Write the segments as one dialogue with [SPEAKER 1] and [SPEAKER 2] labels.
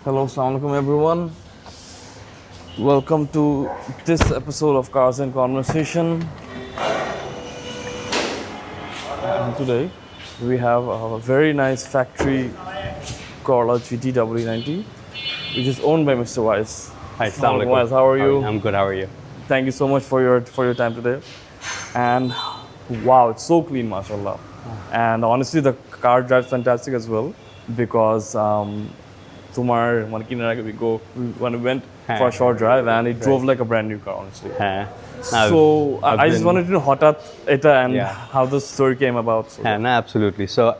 [SPEAKER 1] Hello, Assalamualaikum everyone. Welcome to this episode of Carsandconversation. And today we have a very nice factory Corolla GT90, which is owned by Mr. Waiz.
[SPEAKER 2] Hi, Salam.
[SPEAKER 1] Waiz, how are you?
[SPEAKER 2] I'm good. How are you?
[SPEAKER 1] Thank you so much for your time today. And wow, it's so clean, mashallah. And honestly, the car drives fantastic as well because we went for a short drive and it drove like a brand new car, honestly. So I just wanted to know hotat eta and how the story came about. So.
[SPEAKER 2] No, absolutely. So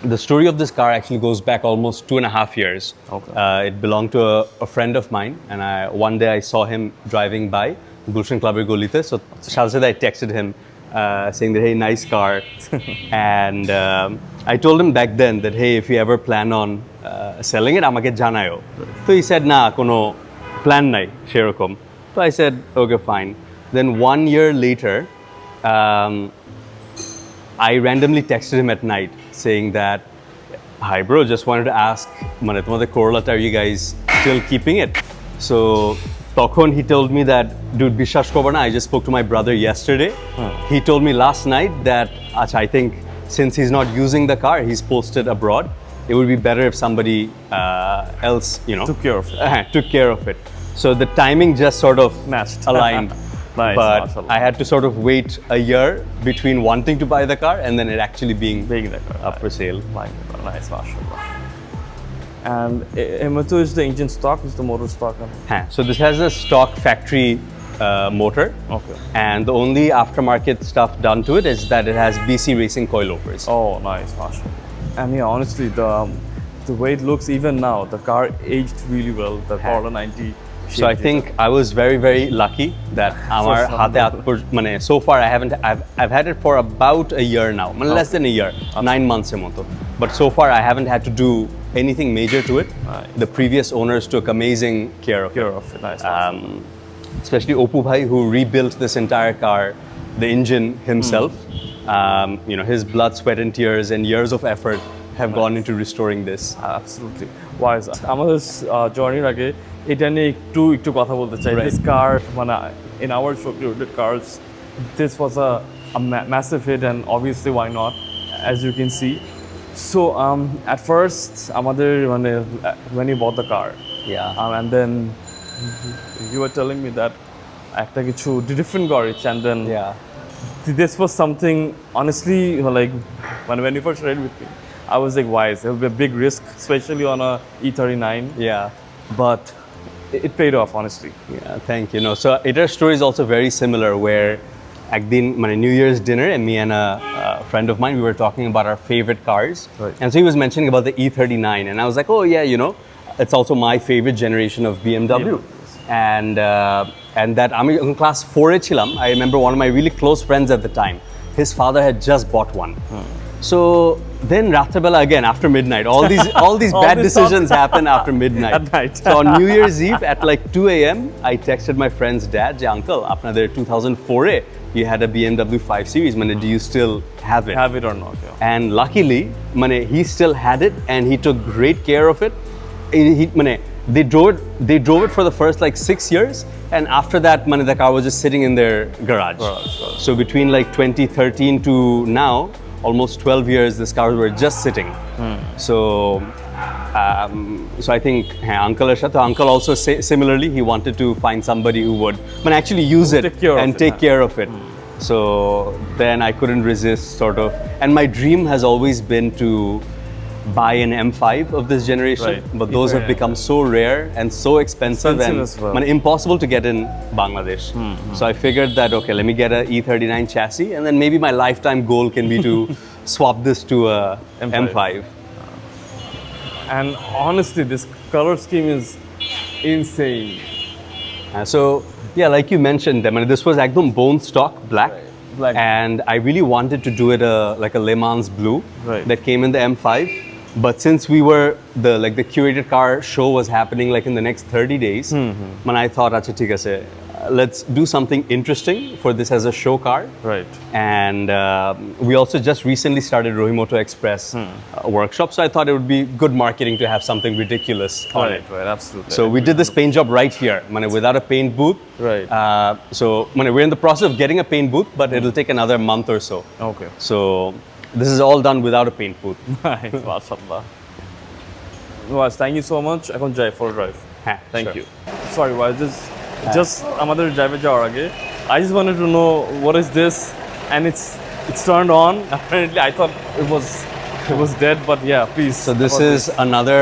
[SPEAKER 2] the story of this car actually goes back almost 2.5 years.
[SPEAKER 1] Okay.
[SPEAKER 2] It belonged to a friend of mine, and one day I saw him driving by Gulshan Club Golite. So Shalsada, I texted him saying that, hey, nice car. And I told him back then that, hey, if you ever plan on selling it, amake janayo. So he said, nah, kono plan nai, sherokom. So I said, okay, fine. Then 1 year later, I randomly texted him at night saying that, hi bro, just wanted to ask, the Corolla, are you guys still keeping it? So Tokhon, he told me that, dude, Bishash Kobana, I just spoke to my brother yesterday. He told me last night that, I think since he's not using the car, he's posted abroad. It would be better if somebody else,
[SPEAKER 1] took care of it.
[SPEAKER 2] Took care of it. So the timing just sort of
[SPEAKER 1] matched,
[SPEAKER 2] aligned.
[SPEAKER 1] Nice,
[SPEAKER 2] but
[SPEAKER 1] mashallah.
[SPEAKER 2] I had to sort of wait a year between wanting to buy the car and then it actually being
[SPEAKER 1] the car
[SPEAKER 2] up for sale.
[SPEAKER 1] Nice, mashallah. And M2 is the engine stock, is the motor stock?
[SPEAKER 2] So this has a stock factory motor.
[SPEAKER 1] Okay.
[SPEAKER 2] And the only aftermarket stuff done to it is that it has BC Racing coilovers.
[SPEAKER 1] Oh, nice, mashallah. And yeah, honestly, the way it looks even now, the car aged really well, the Corolla 90.
[SPEAKER 2] So I think I was very, very lucky that so far I've had it for about a year now, less than a year, 9 months. But so far I haven't had to do anything major to it.
[SPEAKER 1] Nice.
[SPEAKER 2] The previous owners took amazing care of it.
[SPEAKER 1] Nice.
[SPEAKER 2] Especially Opu Bhai, who rebuilt this entire car, the engine himself. His blood, sweat and tears and years of effort have gone into restoring this.
[SPEAKER 1] Absolutely. Wise. Our journey rage এটা নিয়ে একটু কথা বলতে চাই. This car, in our show, Curated Cars, this was a massive hit, and obviously why not, as you can see. So at first, when you bought the car, and then you were telling me that একটা কিছু different garage, and then this was something, honestly, like when you first read with me, I was like, why? It will be a big risk, especially on a E39. But it paid off, honestly.
[SPEAKER 2] Thank you. So our story is also very similar, where at New Year's dinner, and me and a friend of mine, we were talking about our favorite cars.
[SPEAKER 1] Right.
[SPEAKER 2] And so he was mentioning about the E39, and I was like, oh yeah, it's also my favorite generation of BMW. And that I'm in class 4 chilam. I remember one of my really close friends at the time, his father had just bought one. So then Ratrabela again after midnight, all these bad decisions happen after midnight.
[SPEAKER 1] At night.
[SPEAKER 2] So on New Year's Eve at like 2 a.m, I texted my friend's dad, uncle, apnader 2004 you had a BMW 5 Series, do you still have it?
[SPEAKER 1] Have it or not? Yeah.
[SPEAKER 2] And luckily, he still had it and he took great care of it. They drove it for the first like 6 years, and after that, the car was just sitting in their garage. So between like 2013 to now, almost 12 years, these cars were just sitting. So I think uncle also similarly, he wanted to find somebody who would actually use it and take care of it. So then I couldn't resist, sort of. And my dream has always been to buy an M5 of this generation, but those have become so rare and so expensive and impossible to get in Bangladesh. So I figured that, okay, let me get an E39 chassis, and then maybe my lifetime goal can be to swap this to a M5.
[SPEAKER 1] And honestly, this color scheme is insane.
[SPEAKER 2] So yeah, like you mentioned, this was ekdom bone stock black. And I really wanted to do it like a Le Mans blue that came in the M5. But since we were the curated car show was happening like in the next 30 days, I thought, acha, thik ase, let's do something interesting for this as a show car.
[SPEAKER 1] Right.
[SPEAKER 2] And we also just recently started Rohimoto Express workshop, so I thought it would be good marketing to have something ridiculous on it.
[SPEAKER 1] Right, absolutely.
[SPEAKER 2] So we did this paint job right here, without a paint booth.
[SPEAKER 1] Right.
[SPEAKER 2] So we're in the process of getting a paint booth, but it'll take another month or so.
[SPEAKER 1] Okay.
[SPEAKER 2] So this is all done without a paint booth.
[SPEAKER 1] Nice, mashallah. Waiz, thank you so much. এখন যাই for a drive. Thank
[SPEAKER 2] Sure.
[SPEAKER 1] you. Sorry, Waiz, just আমাদের drive যাওয়ার আগে, I just wanted to know what is this, and it's turned on. Apparently, I thought it was dead, but yeah, please.
[SPEAKER 2] So this is another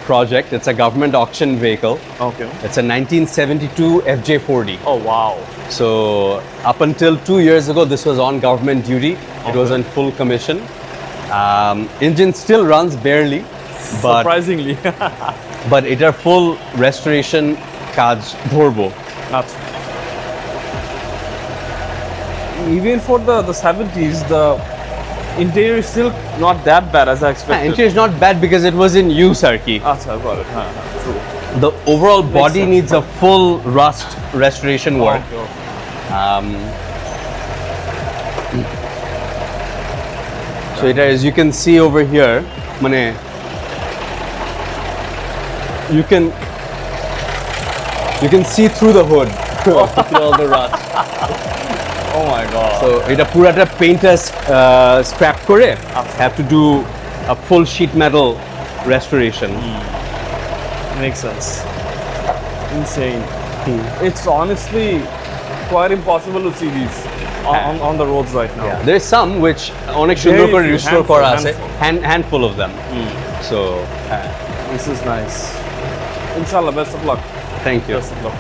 [SPEAKER 2] project. It's a government auction vehicle.
[SPEAKER 1] Okay.
[SPEAKER 2] It's a 1972 FJ40.
[SPEAKER 1] Oh wow.
[SPEAKER 2] So up until 2 years ago, this was on government duty. It was on full commission. Engine still runs barely, but
[SPEAKER 1] Surprisingly.
[SPEAKER 2] it are full restoration kaj dhorbo.
[SPEAKER 1] That's even for the 70s, the interior is still not that bad as I expected.
[SPEAKER 2] Interior is not bad because it was in use, Arki.
[SPEAKER 1] Acha, got it. True.
[SPEAKER 2] The overall body
[SPEAKER 1] sense.
[SPEAKER 2] needs a full rust restoration work.
[SPEAKER 1] Okay.
[SPEAKER 2] So it, as you can see over here, you can see through the hood. Look at all the rust.
[SPEAKER 1] Oh my god.
[SPEAKER 2] So এটা পুরাটা painter scrap করে have to do a full sheet metal restoration.
[SPEAKER 1] Makes sense. Insane. It's honestly quite impossible to see these on the roads right now.
[SPEAKER 2] There's some which অনেক সুন্দর করে
[SPEAKER 1] few,
[SPEAKER 2] restore করা আছে,
[SPEAKER 1] handful.
[SPEAKER 2] handful of them. So
[SPEAKER 1] This is nice. Inshallah, best of luck.
[SPEAKER 2] thank you.
[SPEAKER 1] Best of luck.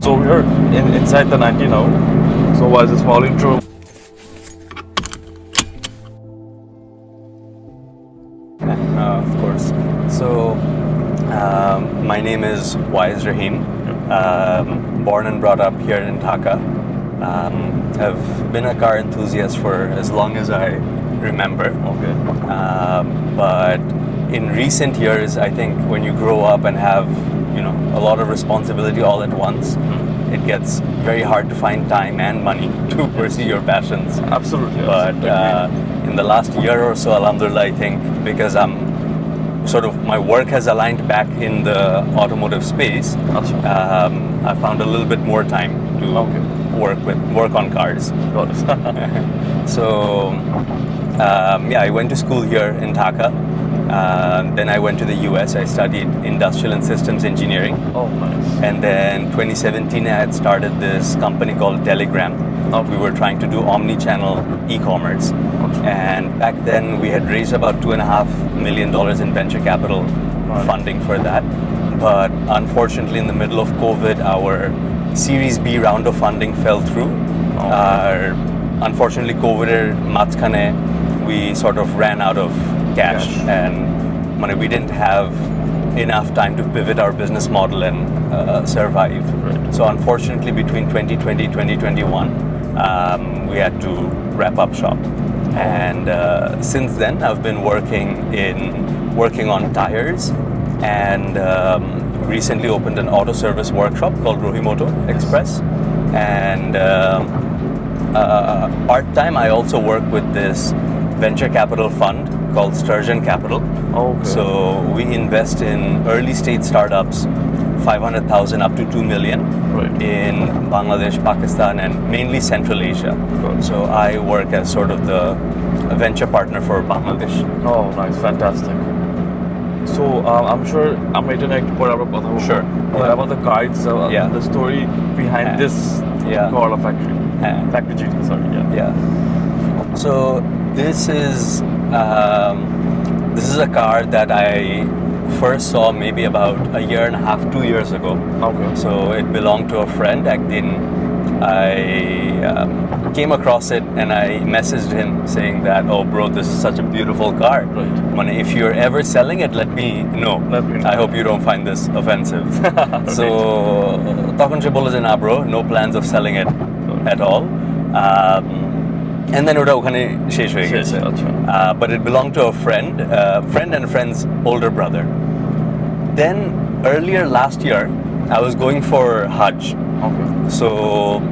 [SPEAKER 1] So we're inside the 90 now. So Waiz is following through.
[SPEAKER 2] Of course. So, my name is Waiz Rahim. Born and brought up here in Dhaka. I've been a car enthusiast for as long as I remember.
[SPEAKER 1] Okay.
[SPEAKER 2] But in recent years, I think when you grow up and have, a lot of responsibility all at once, it gets very hard to find time and money to pursue your passions.
[SPEAKER 1] Absolutely.
[SPEAKER 2] But in the last year or so, alhamdulillah, I think because my work has aligned back in the automotive space, I found a little bit more time to work on cars.
[SPEAKER 1] Got it.
[SPEAKER 2] So, I went to school here in Dhaka. Then I went to the US. I studied industrial and systems engineering.
[SPEAKER 1] Oh, nice.
[SPEAKER 2] And then 2017, I had started this company called Telegram. We were trying to do omni-channel e-commerce. And back then, we had raised about $2.5 million in venture capital funding for that. But unfortunately, in the middle of COVID, our Series B round of funding fell through. Unfortunately, COVID matkhane, we sort of ran out of cash, and we didn't have enough time to pivot our business model and survive.
[SPEAKER 1] Right.
[SPEAKER 2] So unfortunately, between 2020 and 2021, we had to wrap up shop. And since then, I've been working on tires, and recently opened an auto service workshop called Rohimoto Express. And part-time, I also work with this venture capital fund called Sturgeon Capital.
[SPEAKER 1] Okay.
[SPEAKER 2] So we invest in early stage startups, 500,000 up to 2 million in Bangladesh, Pakistan, and mainly Central Asia. So I work as sort of the venture partner for Bangladesh.
[SPEAKER 1] Oh, nice. Fantastic. So I'm sure I'm internet for our
[SPEAKER 2] Sure.
[SPEAKER 1] What about the car itself? The story behind this Corolla factory. Factory GT, sorry.
[SPEAKER 2] Yeah. So this is a car that I first saw maybe about a year and a half, 2 years ago.
[SPEAKER 1] Okay.
[SPEAKER 2] So it belonged to a friend. Ekdin I came across it and I messaged him saying that, oh bro, this is such a beautiful car.
[SPEAKER 1] Right.
[SPEAKER 2] If you're ever selling it, let me know. I hope you don't find this offensive. So তখন সে বলে যে না bro, no plans of selling it at all. And then ওটা ওখানে শেষ হয়ে গেছে. But it belonged to a friend and a friend's older brother. Then earlier last year, I was going for Hajj.
[SPEAKER 1] Okay.
[SPEAKER 2] So,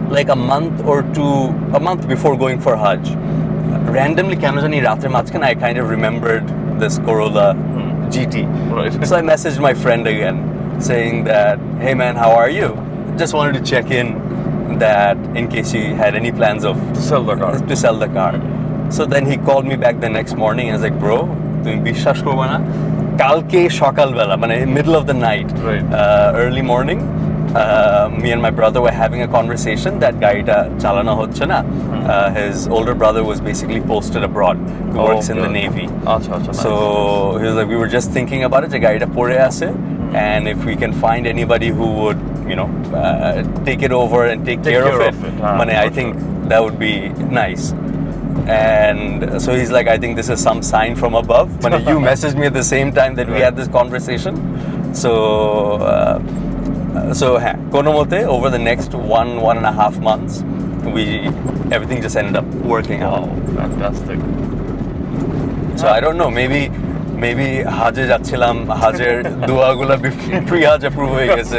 [SPEAKER 2] like a month before going for Hajj, randomly কেন জানি রাতের মাঝখানে I kind of remembered this Corolla GT.
[SPEAKER 1] Right.
[SPEAKER 2] So I messaged my friend again saying that, hey man, how are you? Just wanted to check in that in case you had any plans of
[SPEAKER 1] To sell the car.
[SPEAKER 2] So then he called me back the next morning and I was like, bro, তুমি বিশ্বাস করবে না কালকে সকালবেলা মানে middle of the night,
[SPEAKER 1] Right.
[SPEAKER 2] Early morning, me and my brother were having a conversation that গাড়িটা চালানো হচ্ছে না. His older brother was basically posted abroad. He works in the Navy.
[SPEAKER 1] আচ্ছা আচ্ছা.
[SPEAKER 2] So he was like, we were just thinking about it, যে গাড়িটা পড়ে আছে, and if we can find anybody who would, take it over and take care of it, মানে I think that would be nice. And so he's like, I think this is some sign from above. But you messaged me at the same time that we had this conversation. So kono mote over the next 1.5 months, everything just ended up working out.
[SPEAKER 1] Wow, fantastic.
[SPEAKER 2] So I don't know, maybe Hajj যাচ্ছিলাম, Hajjer dua gula pre-Hajj approve হয়ে গেছে.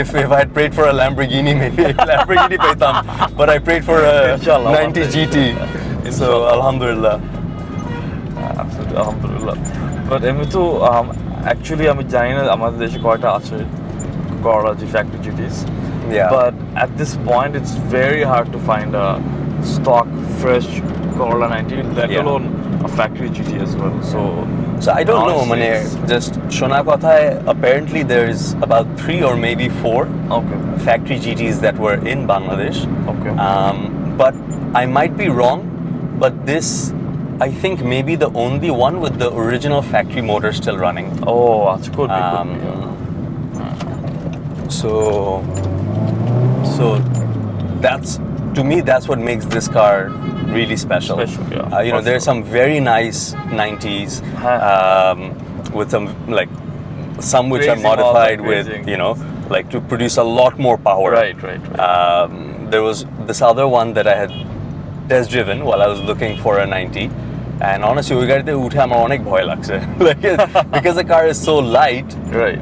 [SPEAKER 2] If I had prayed for a Lamborghini, maybe a Lamborghini পেতাম. But I prayed for a
[SPEAKER 1] Inshallah,
[SPEAKER 2] 90 GT. So alhamdulillah.
[SPEAKER 1] Absolutely, alhamdulillah. But এমনি তো actually আমি জানি না আমাদের দেশে কয়টা আছে Corolla factory GTs.
[SPEAKER 2] Yeah.
[SPEAKER 1] But at this point, it's very hard to find a stock, fresh Corolla 90, let alone a factory GT as well.
[SPEAKER 2] So I don't know,
[SPEAKER 1] honestly,
[SPEAKER 2] মানে just শোনা কথায় apparently there's about 3 or maybe 4
[SPEAKER 1] Okay.
[SPEAKER 2] factory GTs that were in Bangladesh.
[SPEAKER 1] Okay.
[SPEAKER 2] But I might be wrong, but this I think maybe the only one with the original factory motor still running.
[SPEAKER 1] Oh, that's good.
[SPEAKER 2] So that's, to me, that's what makes this car really special. There's some very nice 90s with some which are modified with, like to produce a lot more power.
[SPEAKER 1] Right.
[SPEAKER 2] There was this other one that I had test driven while I was looking for a 90. And honestly, ওই গাড়িতে উঠে আমার অনেক ভয় লাগছে. Because the car is so light.
[SPEAKER 1] Right.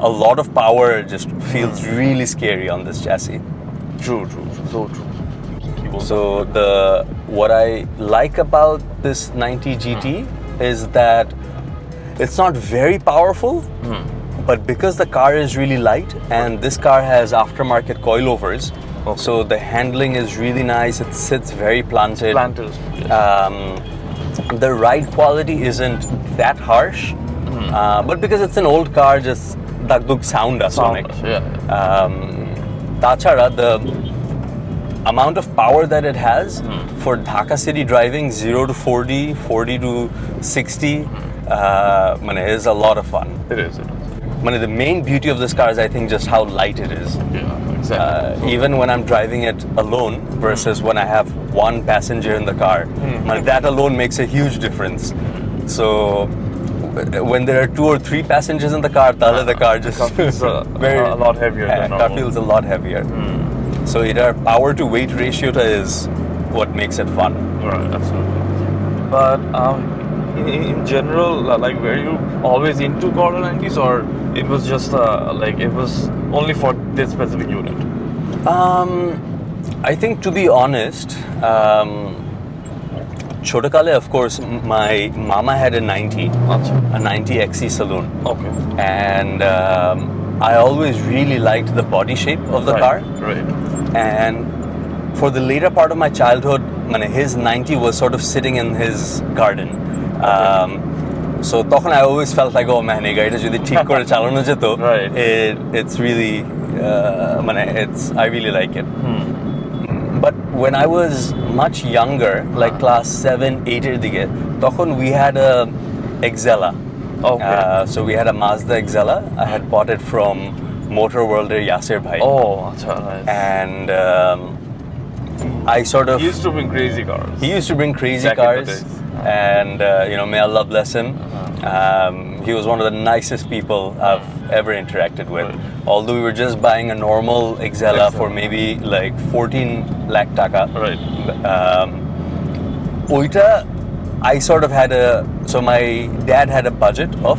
[SPEAKER 2] A lot of power just feels really scary on this chassis.
[SPEAKER 1] True. So true.
[SPEAKER 2] So what I like about this 90 GT is that it's not very powerful, but because the car is really light and this car has aftermarket coilovers, so the handling is really nice. It sits very planted. The ride quality isn't that harsh, but because it's an old car, just dagdug sound sonic. Tachara, the amount of power that it has for Dhaka city driving 0 to 40, 40 to 60, is a lot of fun.
[SPEAKER 1] It is.
[SPEAKER 2] The main beauty of this car is, I think, just how light it is.
[SPEAKER 1] Yeah, exactly.
[SPEAKER 2] Even when I'm driving it alone versus when I have one passenger in the car, that alone makes a huge difference. So when there are 2 or 3 passengers in the car, the car just
[SPEAKER 1] feels a lot heavier.
[SPEAKER 2] Car feels a lot heavier. So either power to weight ratio is what makes it fun.
[SPEAKER 1] Right, absolutely. But in general, were you always into Corolla 90s, or it was just it was only for this specific unit?
[SPEAKER 2] I think, to be honest, Chhotakale, of course, my mama had a 90, a 90 XE saloon.
[SPEAKER 1] Okay.
[SPEAKER 2] And I always really liked the body shape of the car.
[SPEAKER 1] Right.
[SPEAKER 2] And for the later part of my childhood, his 90 was sort of sitting in his garden. So তখন I always felt like, oh man, এই গাড়িটা যদি ঠিক করে চালানো যেত, it's really, I really like it. But when I was much younger, like class 7, 8 এর দিকে, তখন we had a Exela.
[SPEAKER 1] Okay.
[SPEAKER 2] So we had a Mazda Exela. I had bought it from Motor World-er Yasir bhai.
[SPEAKER 1] Oh, acha, nice.
[SPEAKER 2] And I sort of...
[SPEAKER 1] He used to bring crazy cars.
[SPEAKER 2] He used to bring crazy cars. And, may Allah bless him. He was one of the nicest people I've ever interacted with.
[SPEAKER 1] Right.
[SPEAKER 2] Although we were just buying a normal Exela for maybe 14 lakh taka.
[SPEAKER 1] Right.
[SPEAKER 2] Oita, I sort of had so my dad had a budget of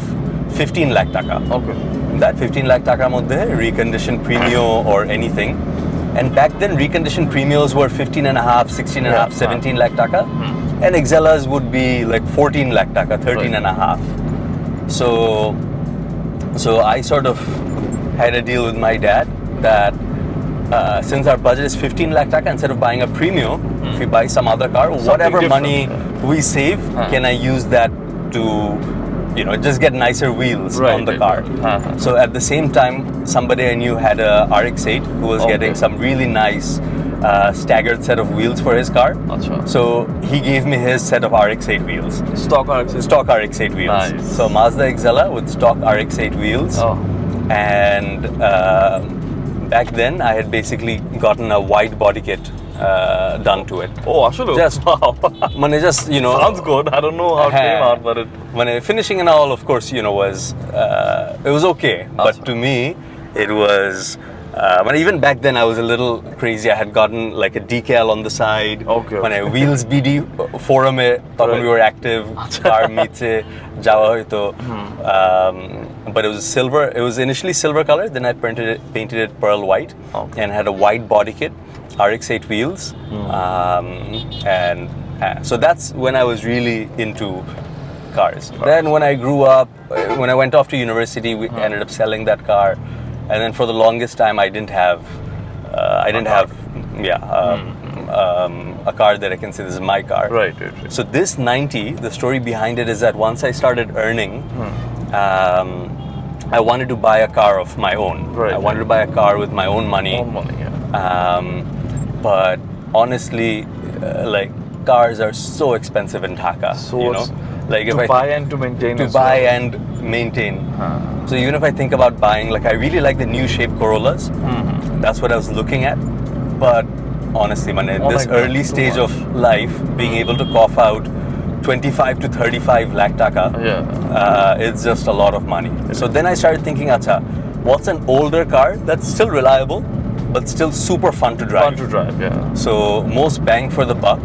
[SPEAKER 2] 15 lakh taka.
[SPEAKER 1] Okay.
[SPEAKER 2] that 15 lakh টাকার মধ্যে reconditioned Premio or anything. And back then reconditioned Premios were 15 and a half, 16 and a half, 17 lakh taka. And Excelas would be like 14 lakh taka, 13 and a half. So I sort of had a deal with my dad that since our budget is 15 lakh taka, instead of buying a Premio, if we buy some other car, whatever money we save, can I use that to, you know, just get nicer wheels on the car. So at the same time, somebody I knew had a RX-8 who was getting some really nice staggered set of wheels for his car. So he gave me his set of RX-8 wheels. Stock RX-8 wheels.
[SPEAKER 1] Nice.
[SPEAKER 2] So Mazda Exela with stock RX-8 wheels. And back then I had basically gotten a wide body kit done to it.
[SPEAKER 1] Oh, actually,
[SPEAKER 2] Just,
[SPEAKER 1] wow.
[SPEAKER 2] just, you know.
[SPEAKER 1] Sounds good. I don't know how it came out, but it.
[SPEAKER 2] When finishing and all, of course, you know, it was okay. But to me, it was. When even back then, I was a little crazy. I had gotten like a decal on the side.
[SPEAKER 1] Okay.
[SPEAKER 2] When Wheels BD forum, when we were active, car meets Java hoito. But it was silver. It was initially silver color. Then I painted it pearl white, and had a white body kit. RX-8 wheels, and so that's when I was really into cars. Then when I grew up, when I went off to university, we ended up selling that car, and then for the longest time I didn't have a car that I can say this is my car.
[SPEAKER 1] Right.
[SPEAKER 2] So this 90, the story behind it is that once I started earning, I wanted to buy a car of my own. I wanted to buy a car with my own money. But honestly, like cars are so expensive in Dhaka. You know, like
[SPEAKER 1] to buy and to maintain.
[SPEAKER 2] And maintain. So even if I think about buying, like I really like the new shape Corollas. That's what I was looking at. But honestly, man, in this early stage of life, being able to cough out 25 to 35 lakh taka, it's just a lot of money. So then I started thinking, acha, what's an older car that's still reliable, but still super fun to drive. So most bang for the buck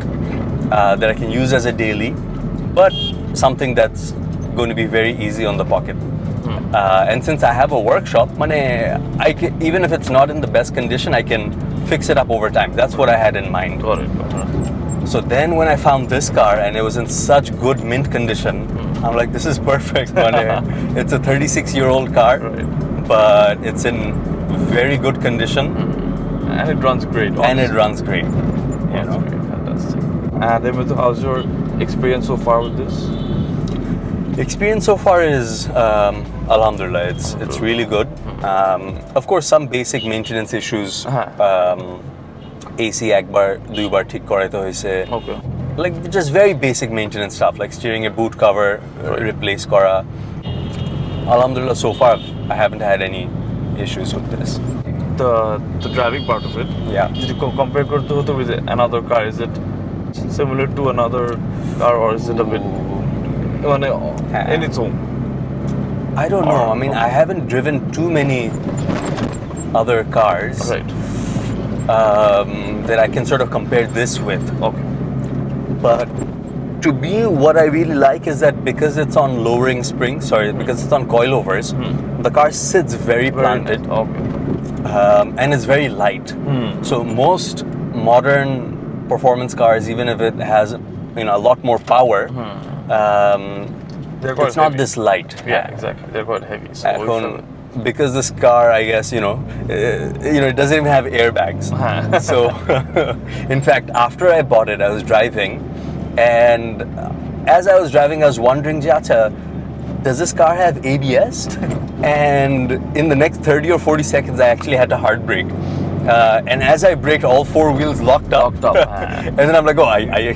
[SPEAKER 2] that I can use as a daily, but something that's going to be very easy on the pocket. And since I have a workshop, even if it's not in the best condition, I can fix it up over time. That's what I had in mind. So then when I found this car and it was in such good mint condition, I'm like, this is perfect. It's a 36-year-old car, but it's in very good condition.
[SPEAKER 1] And it runs great.
[SPEAKER 2] Great. You know?
[SPEAKER 1] Fantastic. And then, how's your experience so far with this?
[SPEAKER 2] Experience so far is alhamdulillah, it's really good. Of course, some basic maintenance issues. AC ekbar duibar thik koraite hoise. Like just very basic maintenance stuff, like steering a boot cover replace kora. Alhamdulillah, so far I haven't had any issues with this.
[SPEAKER 1] The driving part of it. Did you compare it with another car? Is it similar to another car, or is it a bit in its own?
[SPEAKER 2] I don't know. I mean, I haven't driven too many other cars that I can sort of compare this with. But to me, what I really like is that because it's on lowering springs, because it's on coilovers, the car sits very planted. And it's very light. So most modern performance cars, even if it has a lot more power, it's not this light.
[SPEAKER 1] Exactly. They're quite heavy. So
[SPEAKER 2] because this car, I guess, it doesn't even have airbags. So, in fact, after I bought it, I was driving, and as I was driving, I was wondering, does this car have ABS? And in the next 30 or 40 seconds, I actually had to hard brake. And as I braked, all four wheels locked up. And then I'm like, I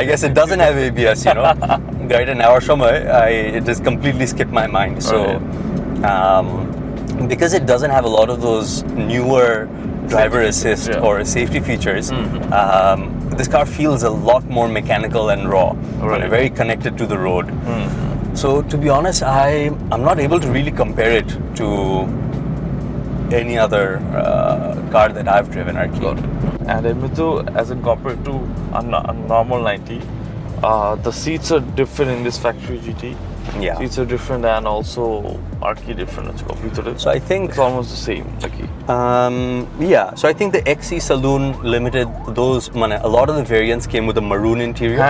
[SPEAKER 2] guess it doesn't have ABS, Right an hour it just completely skipped my mind. So, because it doesn't have a lot of those newer driver assist or safety features, this car feels a lot more mechanical and raw, very connected to the road. So to be honest, I'm not able to really compare it to any other car that I've driven.
[SPEAKER 1] And as in compared to a normal 90, the seats are different in this factory GT.
[SPEAKER 2] Yeah.
[SPEAKER 1] Feature different and also archi different আছে ভিতরে
[SPEAKER 2] So I think
[SPEAKER 1] it's almost the same নাকি
[SPEAKER 2] yeah, so I think the XE Saloon Limited, those a lot of the variants came with a maroon interior,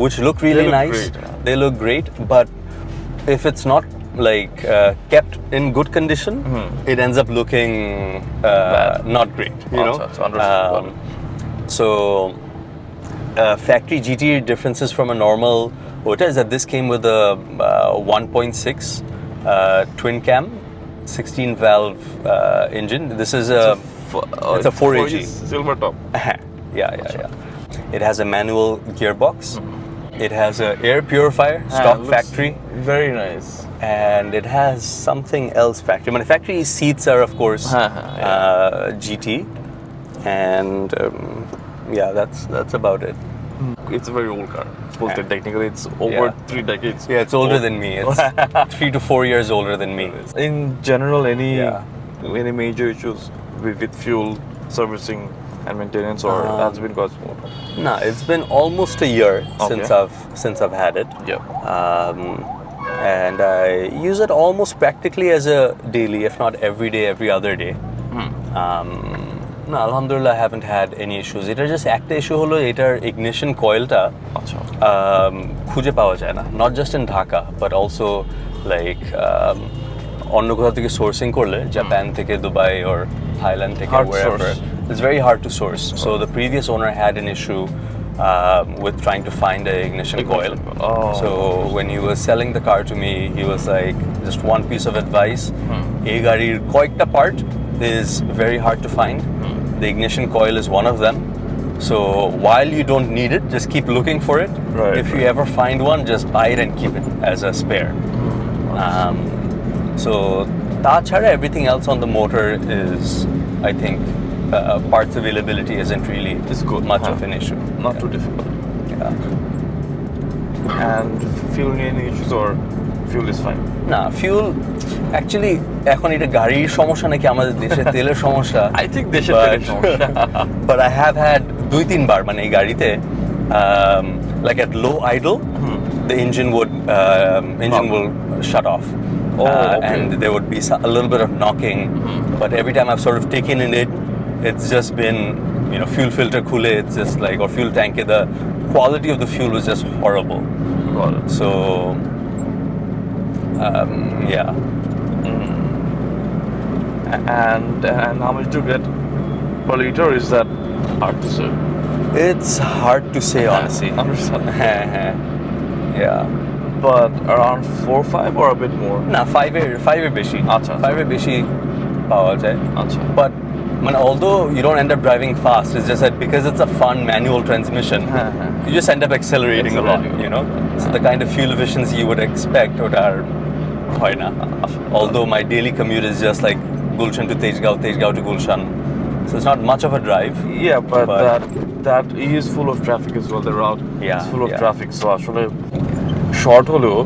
[SPEAKER 2] which look really
[SPEAKER 1] look
[SPEAKER 2] nice.
[SPEAKER 1] great, yeah.
[SPEAKER 2] They look great, but if it's not like kept in good condition, it ends up looking not great, you know.
[SPEAKER 1] It's understandable.
[SPEAKER 2] So factory GT differences from a normal Ota is that this came with a 1.6 twin cam 16 valve engine. This is it's a 4AG
[SPEAKER 1] silver top.
[SPEAKER 2] Yeah. It has a manual gearbox. It has an air purifier, stock factory.
[SPEAKER 1] Very nice.
[SPEAKER 2] And it has something else factory. Factory seats are of course GT, and yeah, that's about it.
[SPEAKER 1] It's a very old car. Technically, it's over 3 decades.
[SPEAKER 2] Yeah, it's older than me. It's 3 to 4 years older than me.
[SPEAKER 1] In general, any major issues with fuel servicing and maintenance, or that's been caused more?
[SPEAKER 2] No, it's been almost a year since I've had it. And I use it almost practically as a daily, if not every day, every other day. No, alhamdulillah, I haven't had any issues. It's just একটা issue হলো এটার ignition coilটা খুঁজে পাওয়া যায় না, not just in Dhaka but also like অন্য কোথাও থেকে sourcing করলে Japan থেকে Dubai or Thailand থেকে wherever, it's very hard to source. So the previous owner had an issue with trying to find an ignition coil. So when he was selling the car to me, he was like, just one piece of advice, এই গাড়ির কয়েকটা part is very hard to find. The ignition coil is one of them. So while you don't need it, just keep looking for it. If you ever find one, just buy it and keep it as a spare. So tachara, everything else on the motor is, I think, parts availability isn't really much of an issue.
[SPEAKER 1] Not too difficult. And fuel any issues, or fuel is fine?
[SPEAKER 2] Nah, fuel actually এখন এটা গাড়ির সমস্যা নাকি আমাদের দেশে তেলের সমস্যা?
[SPEAKER 1] I think দেশের তেলের সমস্যা.
[SPEAKER 2] But I have had 2-3 বার এই গাড়িতে like at low idle the engine will shut off. And there would be a little bit of knocking, but every time I've sort of taken in it, it's just been, fuel filter khule, it's just like, or fuel tank, the quality of the fuel was just horrible. So yeah.
[SPEAKER 1] And how much do you get per liter? Is that hard to say?
[SPEAKER 2] It's hard to say, honestly.
[SPEAKER 1] Understand.
[SPEAKER 2] Yeah.
[SPEAKER 1] But around 4 or 5 or a bit more?
[SPEAKER 2] Nah, 5 এর বেশি। 5 এর বেশি পাওয়া যায়। But although you don't end up driving fast, it's just that because it's a fun manual transmission, you just end up accelerating a lot, So the kind of fuel efficiency you would expect ওটা আর হয় না। Although my daily commute is just like Gulshan to Tejgaon to Gulshan, so it's not much of a drive.
[SPEAKER 1] Yeah, but that is full of traffic as well. The route is full of traffic, so actually short হলেও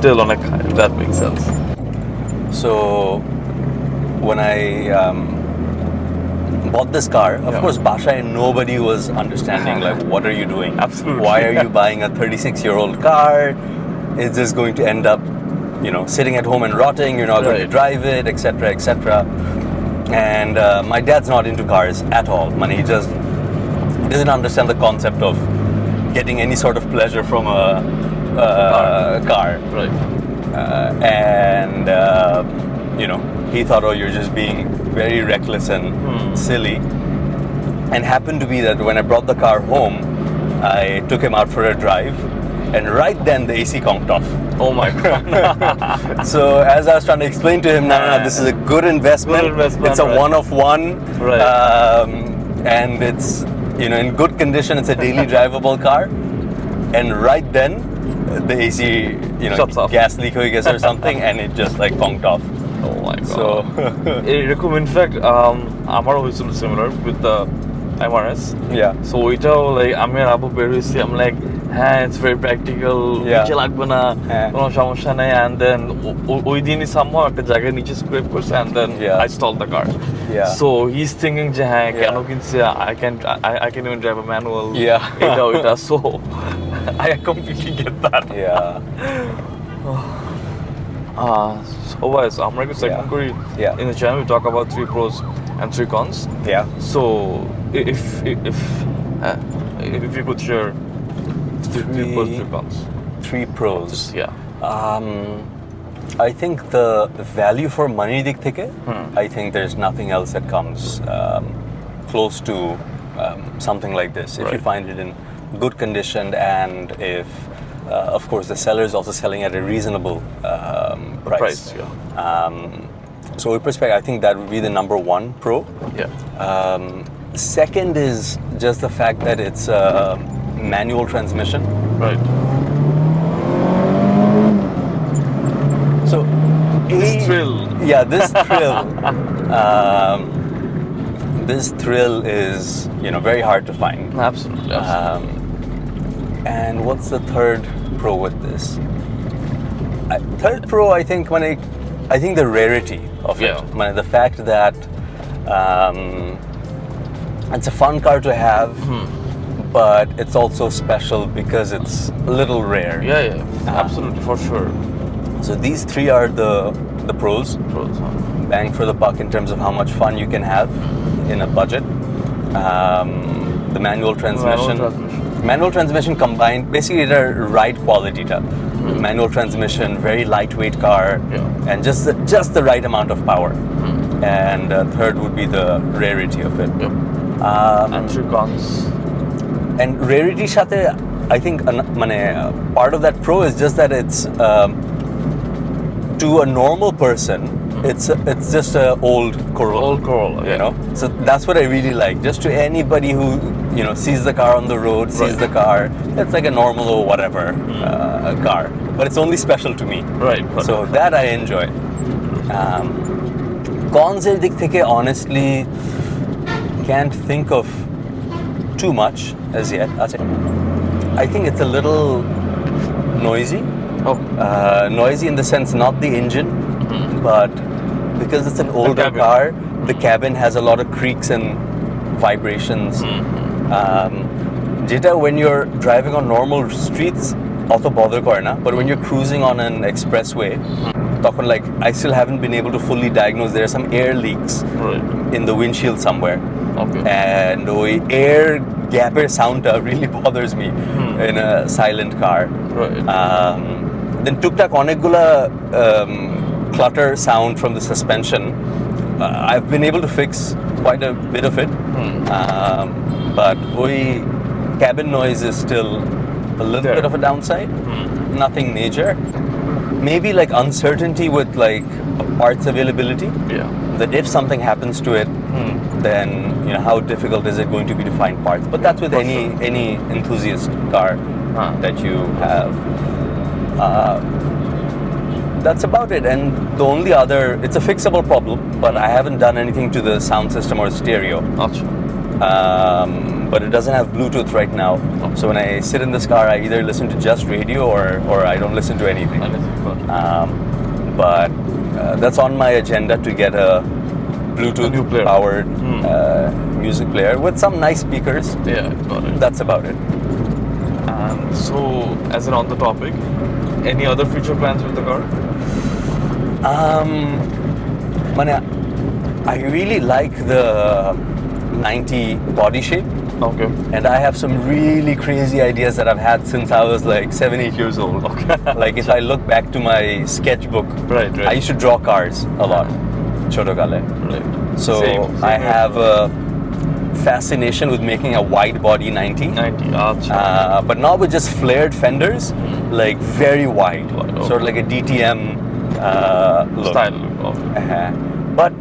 [SPEAKER 1] still অনেক high. That makes sense.
[SPEAKER 2] So when I bought this car, of course, Basha and nobody was understanding like, what are you doing?
[SPEAKER 1] Absolutely.
[SPEAKER 2] Why are you buying a 36-year-old car? It's just going to end up, sitting at home and rotting. You're not going to drive it, etc., etc. And my dad's not into cars at all. He just doesn't understand the concept of getting any sort of pleasure from a car.
[SPEAKER 1] Right.
[SPEAKER 2] And he thought, oh, you're just being very reckless and silly. And happened to be that when I brought the car home, I took him out for a drive, and right then the AC conked off.
[SPEAKER 1] Oh my God.
[SPEAKER 2] So as I was trying to explain to him, no, this is a good investment. It's a one of one.
[SPEAKER 1] Right.
[SPEAKER 2] And it's, in good condition, it's a daily drivable car. And right then, the AC,
[SPEAKER 1] shuts off.
[SPEAKER 2] Gas leak or something, and it just like conked off.
[SPEAKER 1] Oh my God.
[SPEAKER 2] So,
[SPEAKER 1] in fact, আমার হয়েছিল similar with the MRS.
[SPEAKER 2] Yeah.
[SPEAKER 1] So ওইটাও like আমি আর আবু বের হইছি, I'm like, it's very practical, নিচে লাগবে না, কোনো সমস্যা নেই, and then ওই দিনই somehow একটা জায়গায় নিচে scrape করছে, and then I stalled the car. So he's thinking যে কেন কিনছি, I can even drive a manual. এটা so I completely get that.
[SPEAKER 2] Yeah.
[SPEAKER 1] So Waiz, আমরা একটু segment করি.
[SPEAKER 2] Yeah.
[SPEAKER 1] In the channel we talk about 3 pros and 3 cons.
[SPEAKER 2] Yeah.
[SPEAKER 1] So if you could share 3 pros, 3 cons.
[SPEAKER 2] 3 pros.
[SPEAKER 1] Yeah.
[SPEAKER 2] I think the value for money dik theke, I think there's nothing else that comes close to something like this. If you find it in good condition, and if, of course, the seller is also selling at a reasonable price. So with perspective, I think that would be the number 1 pro.
[SPEAKER 1] Yeah.
[SPEAKER 2] Second is just the fact that it's a manual transmission.
[SPEAKER 1] Right.
[SPEAKER 2] So
[SPEAKER 1] This thrill.
[SPEAKER 2] Yeah, this thrill. This thrill is, very hard to find.
[SPEAKER 1] Absolutely.
[SPEAKER 2] And what's the third pro with this? Third pro, I think, I think the rarity of it. The fact that it's a fun car to have, but it's also special because it's a little rare.
[SPEAKER 1] Yeah. Absolutely, for sure.
[SPEAKER 2] So these 3 are the pros. Bang for the buck in terms of how much fun you can have in a budget. The manual transmission. Manual transmission combined, basically the ride quality. Manual transmission, very lightweight car, and just the right amount of power. And third would be the rarity of it.
[SPEAKER 1] And 3 cons.
[SPEAKER 2] And rarity shate, I think, part of that pro is just that it's to a normal person, it's just an old Corolla.
[SPEAKER 1] Old Corolla,
[SPEAKER 2] So that's what I really like. Just to anybody who sees the car on the road, sees the car, it's like a normal or whatever car, but it's only special to me.
[SPEAKER 1] Right.
[SPEAKER 2] So that I enjoy. Cons er dik theke, honestly, can't think of too much as yet. I think it's a little noisy. Noisy in the sense, not the engine, but because it's an older car, the cabin has a lot of creaks and vibrations. Jeta, when you're driving on normal streets, auto bother kore na, but when you're cruising on an expressway, like I still haven't been able to fully diagnose. There are some air leaks in the windshield somewhere, and the air gap sound really bothers me in a silent car. Then tuk-tak onekgula clutter sound from the suspension. I've been able to fix quite a bit of it, but cabin noise is still a little bit of a downside. Nothing major. Maybe like uncertainty with like parts availability. That if something happens to it, then how difficult is it going to be to find parts? But that's with any enthusiast car that you have. That's about it. And the only other, it's a fixable problem, but I haven't done anything to the sound system or stereo. But it doesn't have Bluetooth right now. So when I sit in this car, I either listen to just radio or I don't listen to anything. But that's on my agenda to get a Bluetooth powered music player with some nice speakers.
[SPEAKER 1] Got it.
[SPEAKER 2] That's about it.
[SPEAKER 1] And so, as in on the topic, any other future plans with the car?
[SPEAKER 2] I really like the 90 body shape. And I have some really crazy ideas that I've had since I was like 7-8 years old. Like if I look back to my sketchbook, I used to draw cars a lot. Chotokale. So I have a fascination with making a wide body 90. But now with just flared fenders, like very wide. Sort of like a DTM look.
[SPEAKER 1] Style.
[SPEAKER 2] But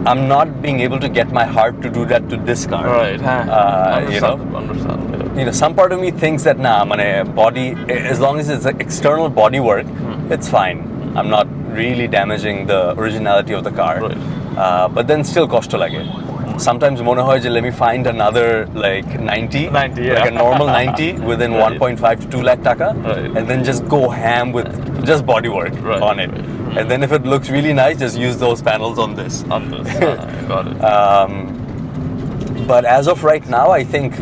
[SPEAKER 2] I'm not being able to get my heart to do that to this car.
[SPEAKER 1] Understand.
[SPEAKER 2] Some part of me thinks that body, as long as it's external body work, it's fine. I'm not really damaging the originality of the car. But then still koshto lage. Sometimes mono hoy je let me find another like 90, like a normal 90 within 1.5 to 2 lakh taka, and then just go ham with just body work on it. And then if it looks really nice, just use those panels on this.
[SPEAKER 1] Got it.
[SPEAKER 2] But as of right now, I think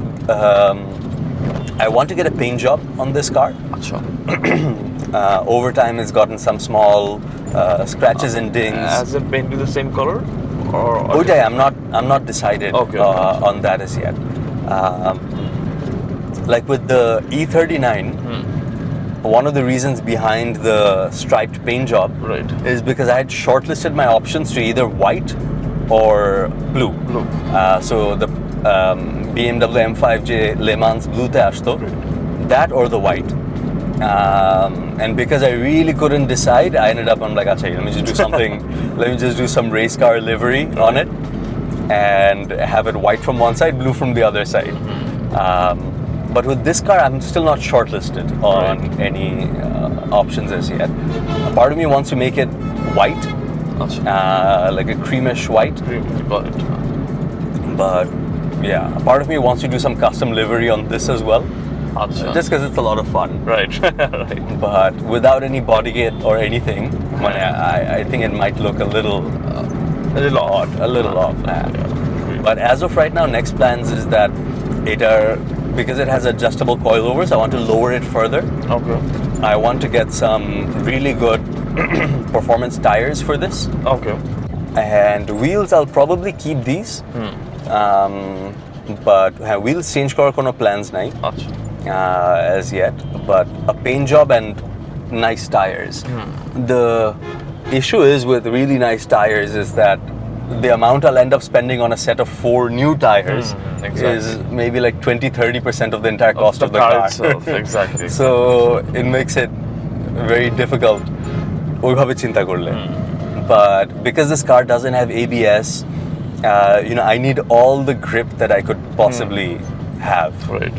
[SPEAKER 2] I want to get a paint job on this car.
[SPEAKER 1] আচ্ছা
[SPEAKER 2] Over time, it's gotten some small scratches and dings.
[SPEAKER 1] Has it painted the same color or
[SPEAKER 2] Oitai, I'm not decided
[SPEAKER 1] Okay.
[SPEAKER 2] on that as yet. Like with the E39, one of the reasons behind the striped paint job
[SPEAKER 1] Right.
[SPEAKER 2] is because I had shortlisted my options to either white or blue.
[SPEAKER 1] Blue.
[SPEAKER 2] So the BMW M5J Le Mans blue te ashto, that or the white. And because I really couldn't decide, I ended up on like, "Acha, let me just do something. Let me just do some race car livery on it, and have it white from one side, blue from the other side." But with this car, I'm still not shortlisted on any options as yet. A part of me wants to make it white,
[SPEAKER 1] আচ্ছা
[SPEAKER 2] like a creamish white.
[SPEAKER 1] got it
[SPEAKER 2] But yeah, a part of me wants to do some custom livery on this as well,
[SPEAKER 1] আচ্ছা
[SPEAKER 2] just because it's a lot of fun.
[SPEAKER 1] right right
[SPEAKER 2] But without any body kit or anything, I think it might look a little odd, a little off. But as of right now, next plans is that because it has adjustable coilovers, I want to lower it further.
[SPEAKER 1] okay
[SPEAKER 2] I want to get some really good performance tires for this.
[SPEAKER 1] okay
[SPEAKER 2] And wheels, I'll probably keep these. But wheels change karaর কোনো plans নাই
[SPEAKER 1] আচ্ছা
[SPEAKER 2] as yet. But a paint job and nice tires. The issue is with really nice tires is that the amount I'll end up spending on a set of 4 new tires
[SPEAKER 1] exactly.
[SPEAKER 2] is maybe like 20-30% of the entire cost of the car.
[SPEAKER 1] itself exactly
[SPEAKER 2] So it makes it very difficult ওইভাবে চিন্তা করলে. But because this car doesn't have ABS, I need all the grip that I could possibly have.
[SPEAKER 1] right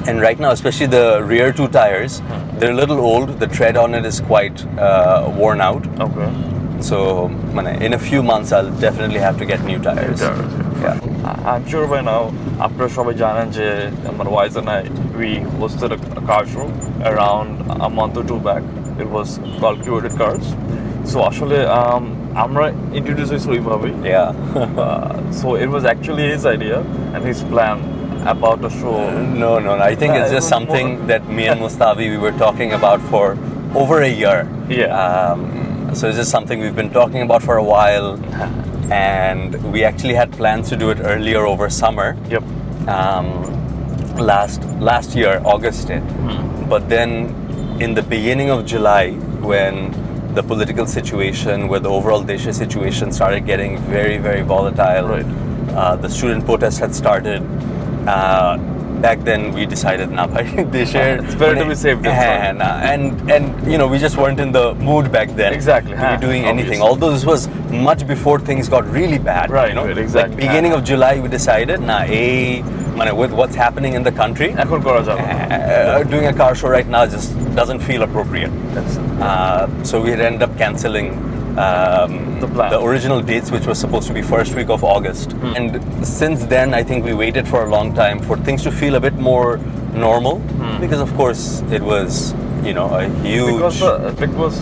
[SPEAKER 2] And right now, especially the rear 2 tires, they're a little old. The tread on it is quite worn out.
[SPEAKER 1] okay
[SPEAKER 2] So in a few months, I'll definitely have to get new tires. Yeah.
[SPEAKER 1] I'm sure by now আপনারা সবাই জানেন যে আমার Waiz and I we hosted a car show around a month or two back. It was called Curated Cars. So আসলে আমরা introduce হয়েছি ওইভাবেই
[SPEAKER 2] Yeah.
[SPEAKER 1] so it was actually his idea and his plan about the show.
[SPEAKER 2] No. I think it's
[SPEAKER 1] it
[SPEAKER 2] just
[SPEAKER 1] was
[SPEAKER 2] something that me and Mustafi, we were talking about for over a year.
[SPEAKER 1] Yeah.
[SPEAKER 2] So it's just something we've been talking about for a while. And we actually had plans to do it earlier over summer.
[SPEAKER 1] Yep.
[SPEAKER 2] Last year, August. But then in the beginning of July, when the political situation, where the overall Desha situation started getting very, very volatile,
[SPEAKER 1] Right.
[SPEAKER 2] The student protests had started. Back then, we decided, nah, bhai,
[SPEAKER 1] It's better to be safe than sorry.
[SPEAKER 2] and we just weren't in the mood back then.
[SPEAKER 1] Exactly.
[SPEAKER 2] To be doing anything.
[SPEAKER 1] Obviously.
[SPEAKER 2] Although this was much before things got really bad.
[SPEAKER 1] Right, right, exactly.
[SPEAKER 2] Like beginning of July, we decided, with what's happening in the country,
[SPEAKER 1] এখন করা যাবে না।
[SPEAKER 2] doing a car show right now just doesn't feel appropriate.
[SPEAKER 1] That's-
[SPEAKER 2] So we had ended up canceling
[SPEAKER 1] The plan.
[SPEAKER 2] the original dates, which was supposed to be first week of August. And since then, I think we waited for a long time for things to feel a bit more normal, because of course it was, a huge.
[SPEAKER 1] Because the effect was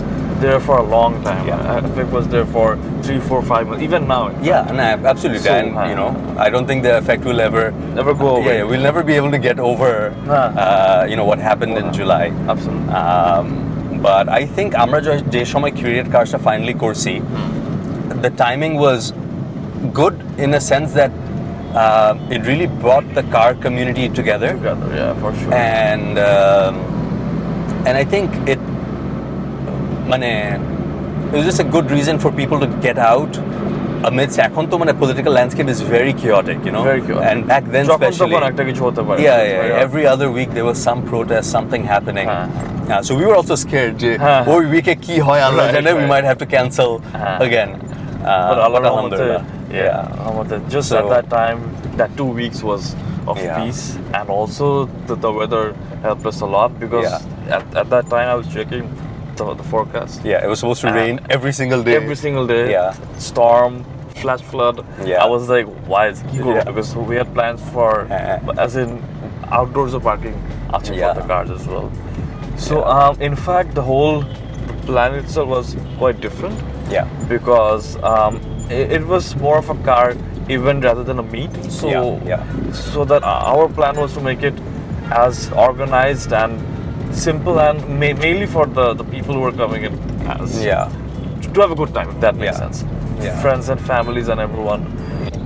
[SPEAKER 1] there for a long time.
[SPEAKER 2] Yeah.
[SPEAKER 1] Effect was there for 3, 4, 5 months. Even now.
[SPEAKER 2] Yeah, and absolutely.
[SPEAKER 1] So,
[SPEAKER 2] And I don't think the effect will ever
[SPEAKER 1] Never go away.
[SPEAKER 2] Yeah, we'll never be able to get over what happened in July.
[SPEAKER 1] Absolutely.
[SPEAKER 2] But I think আমরা যে সময় Curated Cars finally করছি, the timing was good in a sense that it really brought the car community together.
[SPEAKER 1] Together, yeah, for sure.
[SPEAKER 2] And I think it was just a good reason for people to get out amidst এখন তো political landscape is very chaotic,
[SPEAKER 1] Very chaotic.
[SPEAKER 2] And back then
[SPEAKER 1] যখন
[SPEAKER 2] especially
[SPEAKER 1] তখন একটা কিছু হতে পারে।
[SPEAKER 2] yeah, every other week there was some protest, something happening. So we were also scared যে ওই week-এ কি হয় আল্লাহ জানে, we might have to cancel again.
[SPEAKER 1] But
[SPEAKER 2] Alhamdulillah.
[SPEAKER 1] Alhamdulillah. Just
[SPEAKER 2] So-
[SPEAKER 1] at that time, that 2 weeks was of
[SPEAKER 2] Yeah.
[SPEAKER 1] peace, and also the weather helped us a lot because at that time I was checking the forecast.
[SPEAKER 2] Yeah, it was supposed to rain every single day.
[SPEAKER 1] Every single day.
[SPEAKER 2] Yeah.
[SPEAKER 1] Storm, flash flood.
[SPEAKER 2] Yeah.
[SPEAKER 1] I was like, why is it cool?
[SPEAKER 2] Yeah.
[SPEAKER 1] Because we had plans for, as in outdoors parking for
[SPEAKER 2] Yeah.
[SPEAKER 1] the cars as well. So, in fact, the plan itself was quite different.
[SPEAKER 2] Yeah.
[SPEAKER 1] Because it was more of a car event rather than a meet. So so that our plan was to make it as organized and simple and mainly for the people who are coming in as to have a good time, if that makes sense. Friends and families and everyone.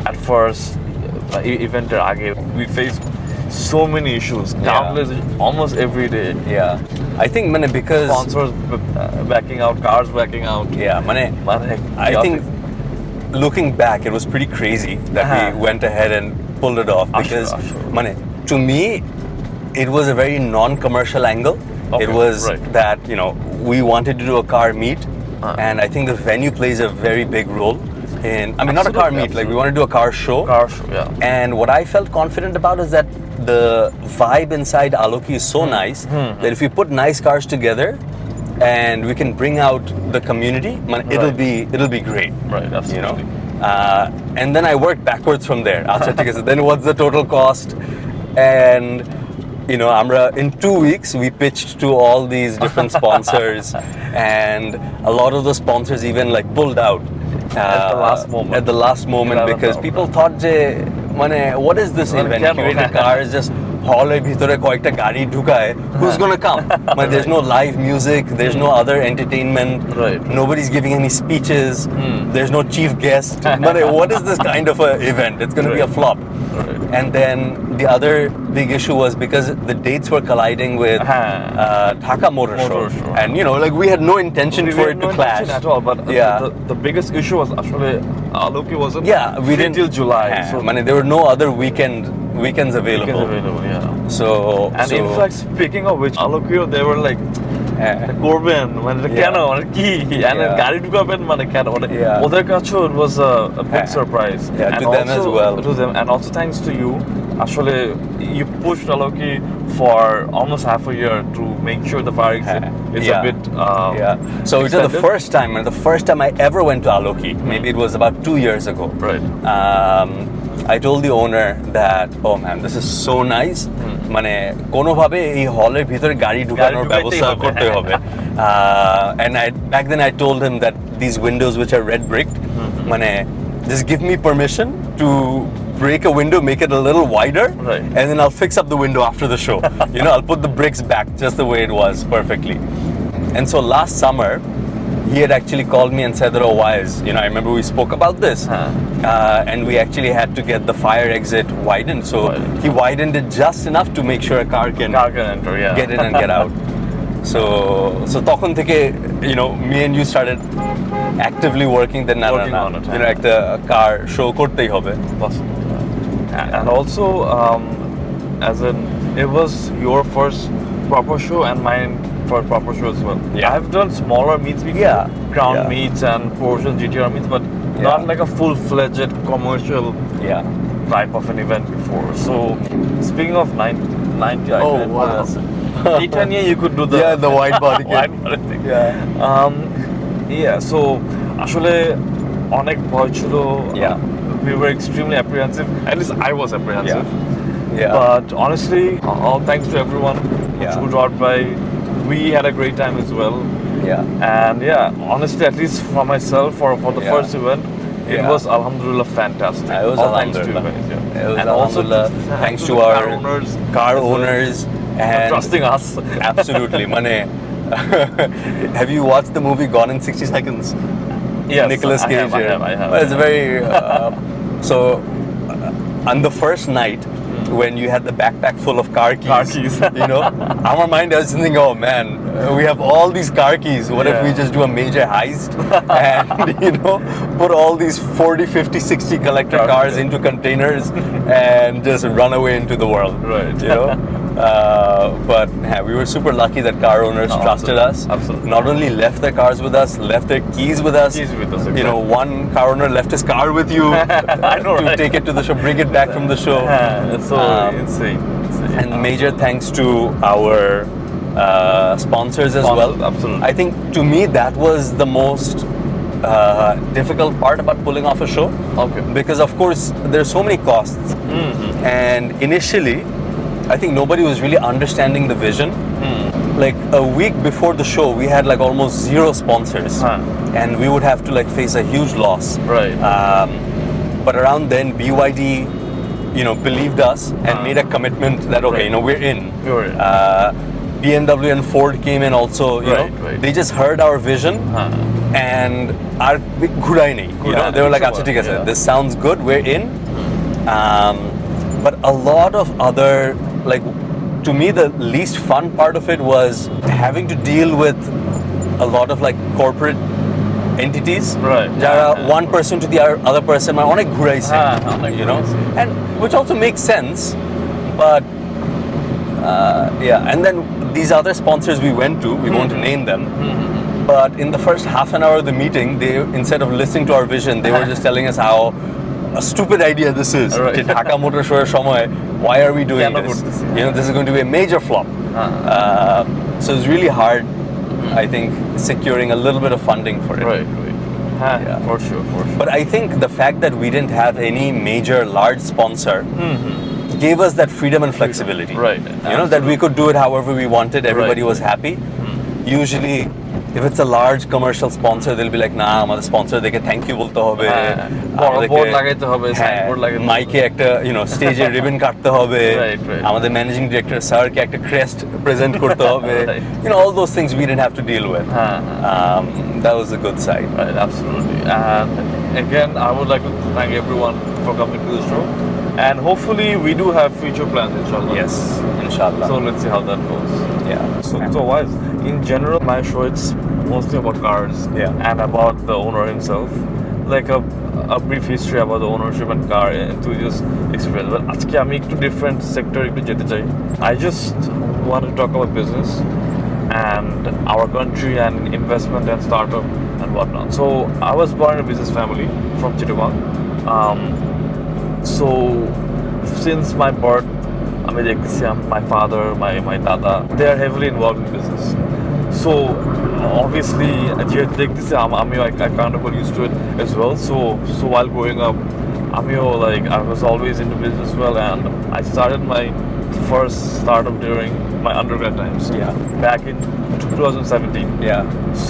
[SPEAKER 1] At first, event we faced so many issues, countless, almost every day.
[SPEAKER 2] I think because
[SPEAKER 1] sponsors backing out, cars backing out.
[SPEAKER 2] I think looking back, it was pretty crazy that we went ahead and pulled it off because to me, it was a very non-commercial angle. It was that, you know, we wanted to do a car meet, and I think the venue plays a very big role in, I mean, not a car meet, like we want to do a car show. And what I felt confident about is that the vibe inside Aloki is so nice that if we put nice cars together and we can bring out the community, it'll be great.
[SPEAKER 1] Right, absolutely.
[SPEAKER 2] You know? And then I worked backwards from there. Then what's the total cost? And you know, Amra, in 2 weeks, we pitched to all these different sponsors, and a lot of the sponsors even like pulled out
[SPEAKER 1] at the last moment.
[SPEAKER 2] Because people thought, what is this event? Curated Cars just hall-er bhitore koyekta gari dhukaye. Who's gonna come? There's no live music. There's no other entertainment. Nobody's giving any speeches. There's no chief guest. What is this kind of an event? It's gonna be a flop. And then the other big issue was because the dates were colliding with Dhaka Motor Show. And you know, like we had no intention for it to clash
[SPEAKER 1] at all. But the biggest issue was actually Aloki wasn't.
[SPEAKER 2] We didn't
[SPEAKER 1] till July.
[SPEAKER 2] So there were no other weekends available. So
[SPEAKER 1] in fact, speaking of which, Aloki, they were like, করবেন মানে কেন মানে কি and গাড়ি ঢুকাবেন মানে কেন মানে ওদের কাছেও it was a big surprise
[SPEAKER 2] to them as well.
[SPEAKER 1] To them, and also thanks to you actually you pushed Aloki for almost half a year to make sure the fire exit is a bit
[SPEAKER 2] so it was the first time I ever went to Aloki. Maybe it was about 2 years ago. I told the owner that, oh man, this is so nice. মানে কোনোভাবে এই হলের ভিতরে গাড়ি ঢুকানোর ব্যবস্থা করতে হবে. And back then I told him that these windows which are red bricked, মানে just give me permission to break a window, make it a little wider, and then I'll fix up the window after the show. You know, I'll put the bricks back just the way it was perfectly. And so last summer, he had actually called me and said that, oh, Waiz, you know, I remember we spoke about this, and we actually had to get the fire exit widened. So he widened it just enough to make sure a car can
[SPEAKER 1] enter,
[SPEAKER 2] get in and get out. So তখন থেকে, you know, me and you started actively working on it. You know, একটা car show করতেই হবে.
[SPEAKER 1] And also, as in, it was your first proper show and mine for proper show as well. I've done smaller meets before, Crown meets and Porsche GTR meets, but not like a full-fledged commercial type of an event before. So, speaking of 90, Titania, you could do
[SPEAKER 2] the wide body
[SPEAKER 1] thing. So আসলে অনেক ভয় ছিল. We were extremely apprehensive. At least I was apprehensive. But honestly, all thanks to everyone who dropped by. We had a great time as well. And honestly, at least for myself, for the first event, it was alhamdulillah fantastic.
[SPEAKER 2] It was
[SPEAKER 1] all thanks to you guys.
[SPEAKER 2] It was
[SPEAKER 1] and also
[SPEAKER 2] thanks to our car owners and
[SPEAKER 1] trusting us.
[SPEAKER 2] Absolutely. Have you watched the movie Gone in 60 Seconds?
[SPEAKER 1] Yes,
[SPEAKER 2] Nicolas Cage.
[SPEAKER 1] I have.
[SPEAKER 2] Well, it's very so on the first night when you had the backpack full of car keys. You know, our mind was thinking, oh man, we have all these car keys. What if we just do a major heist and, you know, put all these 40, 50, 60 collector cars into containers and just run away into the world. You know? But we were super lucky that car owners trusted us.
[SPEAKER 1] Absolutely.
[SPEAKER 2] Not only left their cars with us, left their keys with us. You know, one car owner left his car with you to take it to the show, bring it back from the show.
[SPEAKER 1] It's so insane.
[SPEAKER 2] And major thanks to our sponsors as well.
[SPEAKER 1] Absolutely.
[SPEAKER 2] I think to me that was the most difficult part about pulling off a show. Because of course there's so many costs. And initially I think nobody was really understanding the vision. Like a week before the show, we had like almost 0 sponsors, and we would have to like face a huge loss. But around then, BYD, believed us and made a commitment that we're in.
[SPEAKER 1] You're in.
[SPEAKER 2] BMW and Ford came in also.
[SPEAKER 1] Right.
[SPEAKER 2] They just heard our vision and our ghurai nahi. They were like, "Acha, thik ase. This sounds good. We're in." But a lot of other, like, to me, the least fun part of it was having to deal with a lot of like corporate entities.
[SPEAKER 1] Right.
[SPEAKER 2] One person to the other person, onek ghuraise, and which also makes sense, but and then these other sponsors we went to, we won't name them, but in the first half an hour of the meeting, they, instead of listening to our vision, they were just telling us how a stupid idea this is.
[SPEAKER 1] Right.
[SPEAKER 2] Dhaka Motor Show er shomoy, why are we doing this? This is going to be a major flop. So it's really hard, I think, securing a little bit of funding for it.
[SPEAKER 1] Right. For sure.
[SPEAKER 2] But I think the fact that we didn't have any major large sponsor gave us that freedom and flexibility.
[SPEAKER 1] Right.
[SPEAKER 2] That we could do it however we wanted. Everybody was happy. Usually, if it's a large commercial sponsor, they'll be like, "Nah, আমাদের sponsor দেখে thank you বলতে হবে,
[SPEAKER 1] board লাগাইতে হবে, signboard লাগাইতে হবে,
[SPEAKER 2] মাইকে একটা স্টেজে রিবন কাটতে হবে, আমাদের ম্যানেজিং ডিরেক্টর স্যারকে একটা ক্রেস্ট প্রেজেন্ট করতে হবে." All those things we didn't have to deal with. That was the good side.
[SPEAKER 1] Right, absolutely. And again, I would like to thank everyone for coming to the show. And hopefully we do have future plans, inshallah.
[SPEAKER 2] Yes, inshallah.
[SPEAKER 1] So let's see how that goes.
[SPEAKER 2] Yeah.
[SPEAKER 1] So Waiz, in general, my show, it's mostly about cars and about the owner himself. Like a brief history about the ownership and car enthusiast experience. But আজকে আমি একটু different sector একটু যেতে চাই. I just want to talk about business and our country and investment and startup and whatnot. So I was born in a business family from Chittagong. So since my birth, my father, my dada, they are heavily involved in business. So obviously, I kind of got used to it as well. So while growing up, I was always into business as well, and I started my first startup during my undergrad times. Back in 2017.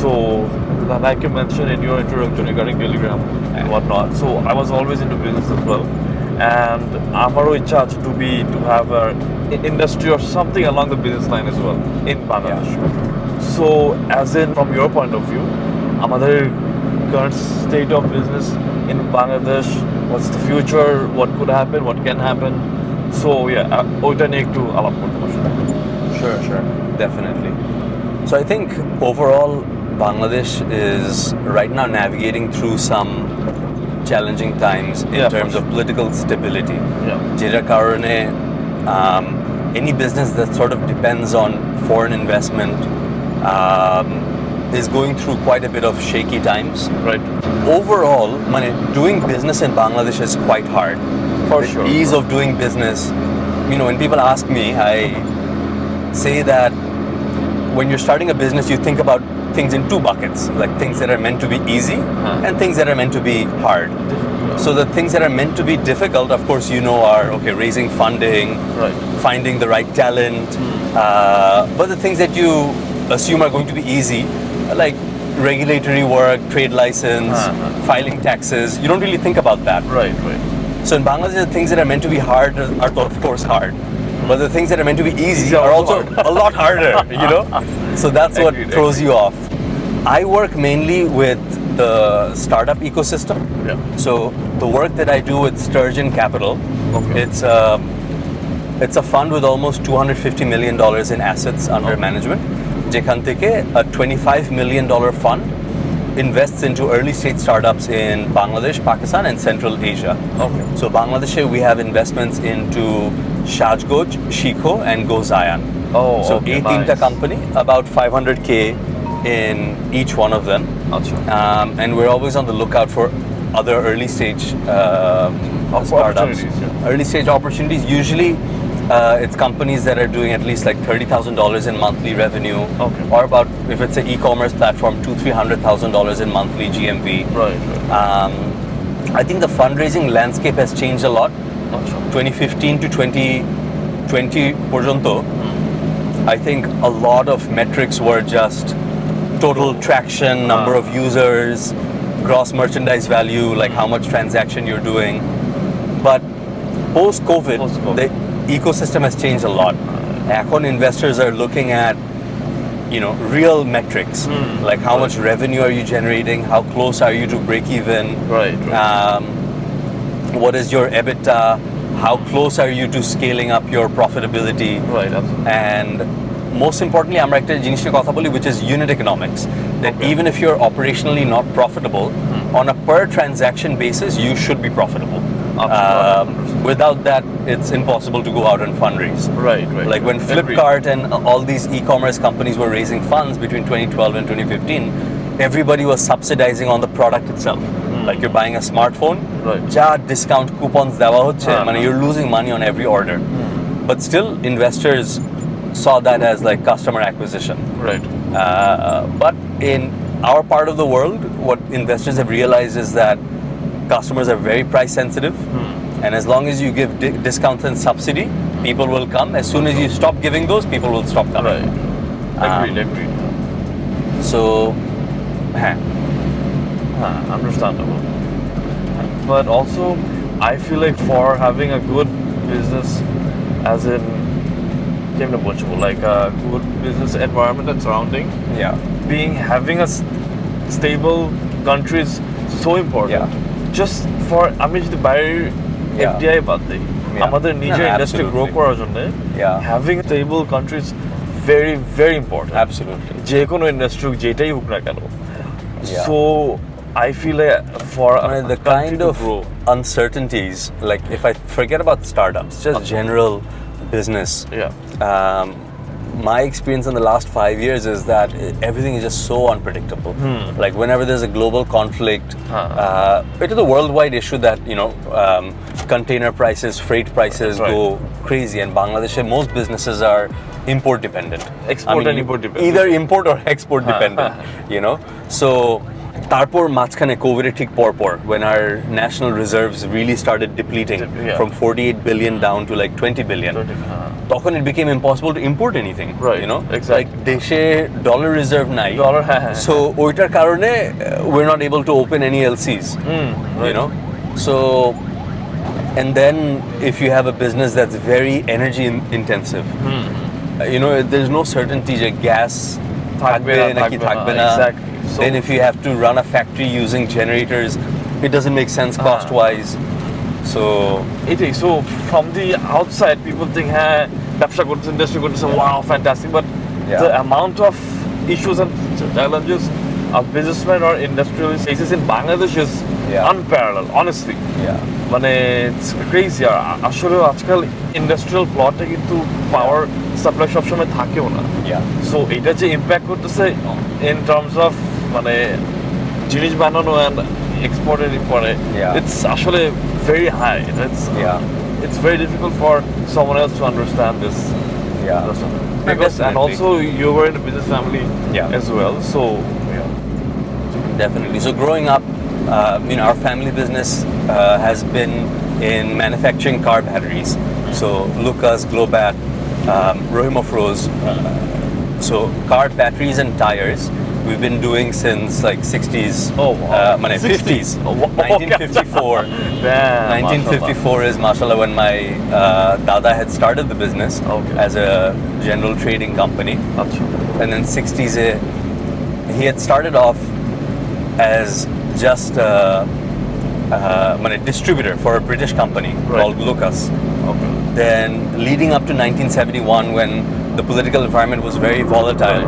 [SPEAKER 1] So like you mentioned in your introduction regarding Telegram and whatnot. So I was always into business as well. And আমারও ইচ্ছা আছে to have an industry or something along the business line as well in Bangladesh. So as in from your point of view, আমাদের current state of business in Bangladesh, what's the future, what could happen, what can happen. So ওইটা নিয়ে একটু আলাপ করতে পারছি।
[SPEAKER 2] Sure, definitely. So I think overall Bangladesh is right now navigating through some challenging times in terms of political stability. যেটার কারণে any business that sort of depends on foreign investment is going through quite a bit of shaky times.
[SPEAKER 1] Right.
[SPEAKER 2] Overall, doing business in Bangladesh is quite hard.
[SPEAKER 1] For
[SPEAKER 2] the
[SPEAKER 1] sure.
[SPEAKER 2] ease of doing business. When people ask me, I say that when you're starting a business, you think about things in two buckets, like things that are meant to be easy and things that are meant to be hard. So the things that are meant to be difficult, of course, are raising funding, finding the right talent. But the things that you assume are going to be easy, like regulatory work, trade license, filing taxes, you don't really think about that.
[SPEAKER 1] Right.
[SPEAKER 2] So in Bangladesh, the things that are meant to be hard are of course hard. But the things that are meant to be easy are also a lot harder, So that's what throws you off. I work mainly with the startup ecosystem. So the work that I do with Sturgeon Capital, it's a fund with almost $250 million in assets under management. যেখান থেকে a $25 million fund invests into early stage startups in Bangladesh, Pakistan, and Central Asia. So Bangladesh, we have investments into Shajgoj, Shikho, and Gozayan. So 18 company, about 500K in each one of them. And we're always on the lookout for other early stage startups. Early stage opportunities. Usually it's companies that are doing at least like $30,000 in monthly revenue, or about, if it's an e-commerce platform, $200,000-300,000 in monthly GMV. I think the fundraising landscape has changed a lot. 2015 to 2020 পর্যন্ত, I think a lot of metrics were just total traction, number of users, gross merchandise value, like how much transaction you're doing. But post-COVID, the ecosystem has changed a lot. এখন investors are looking at, real metrics, like how much revenue are you generating, how close are you to break even,
[SPEAKER 1] Right.
[SPEAKER 2] What is your EBITDA, how close are you to scaling up your profitability,
[SPEAKER 1] Right, absolutely.
[SPEAKER 2] and most importantly, আমরা একটা জিনিস নিয়ে কথা বলি, which is unit economics, that even if you're operationally not profitable, on a per transaction basis, you should be profitable. Without that, it's impossible to go out and fundraise.
[SPEAKER 1] Right.
[SPEAKER 2] Like when Flipkart and all these e-commerce companies were raising funds between 2012 and 2015, everybody was subsidizing on the product itself. Like you're buying a smartphone, ja discount coupons dewa hocche, you're losing money on every order. But still, investors saw that as like customer acquisition.
[SPEAKER 1] Right.
[SPEAKER 2] But in our part of the world, what investors have realized is that customers are very price sensitive, and as long as you give discounts and subsidy, people will come. As soon as you stop giving those, people will stop coming.
[SPEAKER 1] Right. Agreed.
[SPEAKER 2] So,
[SPEAKER 1] Understandable. But also, I feel like for having a good business, as in like a good business environment and surrounding, having a stable country is so important. Just for আমি যদি বাইরের FDI বাদ দিই, আমাদের নিজের industry grow করার জন্য having a stable country is very, very important.
[SPEAKER 2] Absolutely.
[SPEAKER 1] যে কোনো ইন্ডাস্ট্রি যেটাই হোক না কেন. So I feel like for
[SPEAKER 2] the kind of uncertainties, like if I forget about startups, just general business. My experience in the last 5 years is that everything is just so unpredictable. Like whenever there's a global conflict, it is a worldwide issue that container prices, freight prices go crazy, and Bangladesh, most businesses are import dependent.
[SPEAKER 1] And import dependent.
[SPEAKER 2] Either import or export dependent. So তারপর মাঝখানে কোভিডের ঠিক পরপর when our national reserves really started depleting from 48 billion down to like 20 billion, তখন it became impossible to import anything.
[SPEAKER 1] Exactly.
[SPEAKER 2] Like দেশে dollar reserve নাই, so ওইটার কারণে we're not able to open any LCs. So, and then if you have a business that's very energy intensive, there's no certainty যে gas থাকবে নাকি থাকবে না. So, then if you have to run a factory using generators, it doesn't make sense cost-wise. So
[SPEAKER 1] from the outside, people think, ব্যবসা করতেছে, industry করতেছে, wow, fantastic. But the amount of issues and challenges a businessman or industrialist faces in Bangladesh is unparalleled, honestly. মানে it's crazy. আসলে আজকাল industrial প্লটে কিন্তু power supply সবসময় থাকেও না. সো এটা যে ইম্প্যাক্ট করতেছে in terms of মানে জিনিস বানানো and exported করে, it's actually very high. It's very difficult for someone else to understand this. Because and also you were in a business family as well, so
[SPEAKER 2] definitely. So growing up, our family business has been in manufacturing car batteries. So Lucas, Globat, Rahim of Rose. So car batteries and tires we've been doing since like 60s. 50s. 1954. 1954 is mashallah when my dada had started the business as a general trading company. And then 60s he had started off as just a distributor for a British company called Lucas. Then leading up to 1971 when the political environment was very volatile,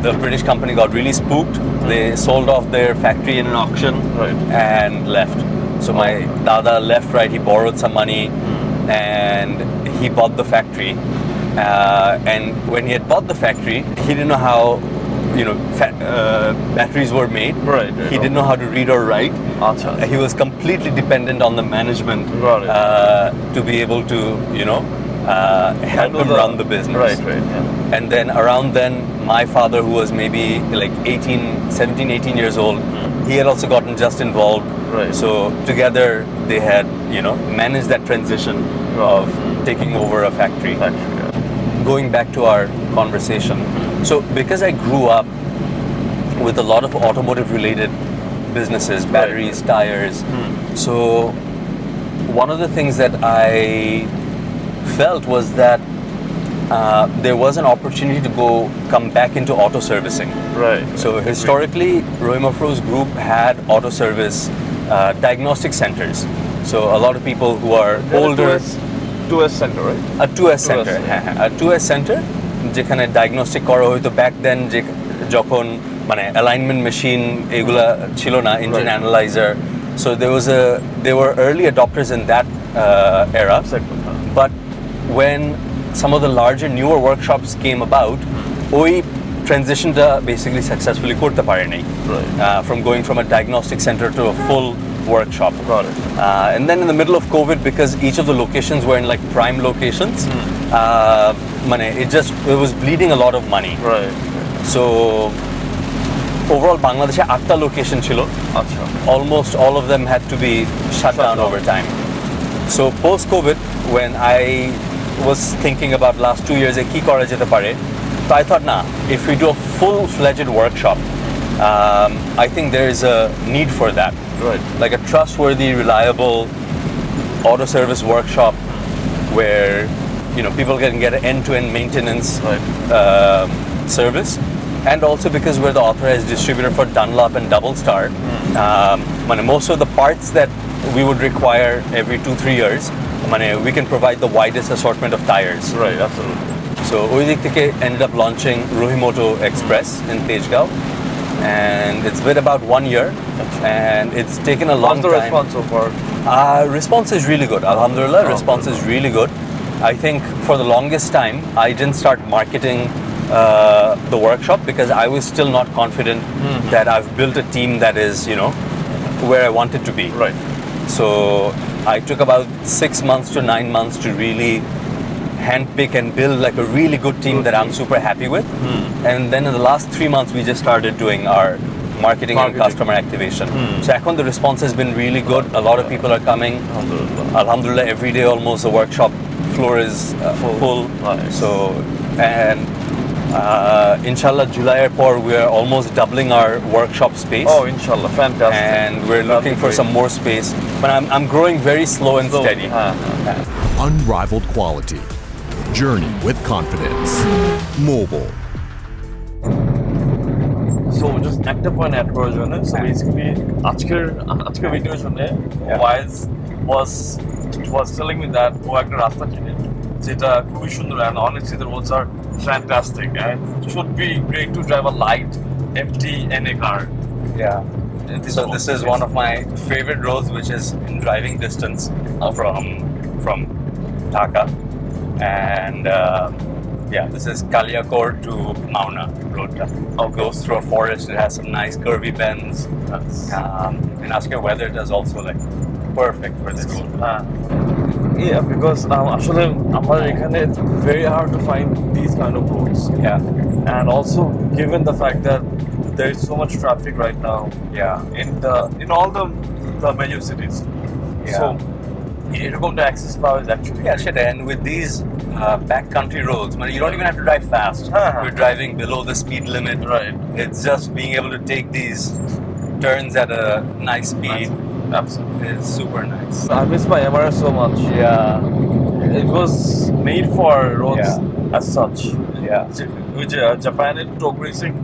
[SPEAKER 2] the British company got really spooked. They sold off their factory in an auction and left. So my dada left, he borrowed some money and he bought the factory. And when he had bought the factory, he didn't know how batteries were made. He didn't know how to read or write. He was completely dependent on the management to be able to help him run the business. And then around then, my father, who was maybe like 17, 18 years old, he had also gotten just involved. So together they had managed that transition of taking over a factory. Going back to our conversation, so because I grew up with a lot of automotive related businesses, batteries, tires. So one of the things that I felt was that there was an opportunity to come back into auto servicing.
[SPEAKER 1] Right.
[SPEAKER 2] So historically, Rahim Afroz Group had auto service diagnostic centers. So a lot of people who are older.
[SPEAKER 1] 2S center, right?
[SPEAKER 2] A 2S center. A 2S center, যেখানে diagnostic করা হয়তো back then যে যখন মানে alignment machine এগুলা ছিল না, engine analyser. So there were early adopters in that era. But when some of the larger, newer workshops came about, ওই transitionটা basically successfully করতে পারেনি. From going from a diagnostic center to a full workshop.
[SPEAKER 1] Got it.
[SPEAKER 2] And then in the middle of COVID, because each of the locations were in like prime locations, it was bleeding a lot of money.
[SPEAKER 1] Right.
[SPEAKER 2] So overall, Bangladesh 8 location chilo. Almost all of them had to be shut down over time. So post-COVID, when I was thinking about last 2 years, ki kora jete pare, so I thought, if we do a full-fledged workshop, I think there is a need for that.
[SPEAKER 1] Right.
[SPEAKER 2] Like a trustworthy, reliable auto service workshop where people can get an end-to-end maintenance service. And also because we're the authorized distributor for Dunlop and Double Star, most of the parts that we would require every 2-3 years, we can provide the widest assortment of tires.
[SPEAKER 1] Right, absolutely.
[SPEAKER 2] So we ended up launching Rohimoto Express in Tejgaon, and it's been about 1 year, and it's taken a long time.
[SPEAKER 1] How's the response so far?
[SPEAKER 2] Response is really good. Alhamdulillah, response is really good. I think for the longest time, I didn't start marketing the workshop because I was still not confident that I've built a team that is, where I want it to be.
[SPEAKER 1] Right.
[SPEAKER 2] So I took about 6 months to 9 months to really handpick and build like a really good team that I'm super happy with. And then in the last 3 months, we just started doing our marketing and customer activation. So the response has been really good. A lot of people are coming. Alhamdulillah, every day almost the workshop floor is full.
[SPEAKER 1] Nice.
[SPEAKER 2] So, and inshallah, July airport, we are almost doubling our workshop space.
[SPEAKER 1] Oh, inshallah, fantastic.
[SPEAKER 2] And we're looking for some more space. But I'm growing very slow and steady.
[SPEAKER 3] Unrivaled quality. Journey with confidence. Mobile.
[SPEAKER 1] So just একটা point add করার জন্য, so basically আজকের ভিডিওর জন্য Waiz was telling me that ও একটা রাস্তা চিনে যেটা খুবই সুন্দর, and honestly the roads are fantastic and it should be great to drive a light empty NA car.
[SPEAKER 2] Yeah. So this is one of my favorite roads, which is in driving distance from Dhaka, and this is Kaliakor to Mawna road. It goes through a forest. It has some nice curvy bends. And Asker weather is also like perfect for this road.
[SPEAKER 1] Yeah, because আসলে আমার এখানে it's very hard to find these kind of roads.
[SPEAKER 2] Yeah.
[SPEAKER 1] And also given the fact that there is so much traffic right now.
[SPEAKER 2] Yeah.
[SPEAKER 1] In all the major cities.
[SPEAKER 2] Yeah.
[SPEAKER 1] So এরকম the access power is actually
[SPEAKER 2] shit. And with these backcountry roads, you don't even have to drive fast. You're driving below the speed limit.
[SPEAKER 1] Right.
[SPEAKER 2] It's just being able to take these turns at a nice speed.
[SPEAKER 1] Absolutely.
[SPEAKER 2] It's super nice.
[SPEAKER 1] I miss my MRS so much.
[SPEAKER 2] Yeah.
[SPEAKER 1] It was made for roads as such.
[SPEAKER 2] Yeah.
[SPEAKER 1] Which Japan in dog racing.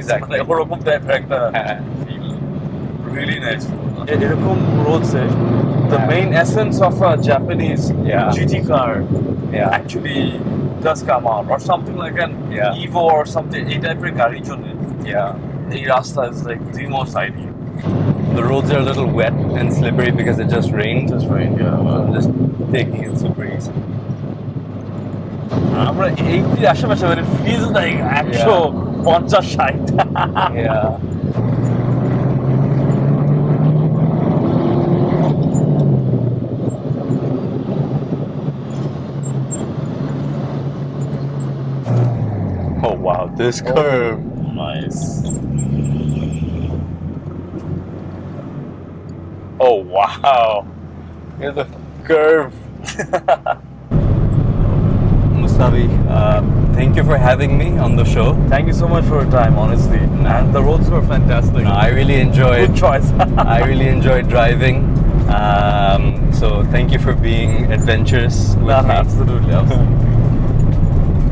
[SPEAKER 2] Exactly.
[SPEAKER 1] ওরকম টাইপের একটা feel. Really nice. এরকম roads-এ the main essence of a Japanese GT car actually does come out, or something like an Evo or something. এই টাইপের গাড়ির জন্য এই রাস্তা is like the most ideal.
[SPEAKER 2] The roads are a little wet and slippery because it just rained.
[SPEAKER 1] Just rained,
[SPEAKER 2] So I'm just taking it super easy.
[SPEAKER 1] আমরা এইটির আশেপাশে মানে feels like 150-60.
[SPEAKER 2] Yeah. Oh wow, this curve.
[SPEAKER 1] Nice.
[SPEAKER 2] Oh wow. Here's the curve. Mustafi. Thank you for having me on the show.
[SPEAKER 1] Thank you so much for your time, honestly. And the roads were fantastic.
[SPEAKER 2] No, I really enjoyed.
[SPEAKER 1] Good choice.
[SPEAKER 2] I really enjoyed driving. So thank you for being adventurous with me.
[SPEAKER 1] Absolutely.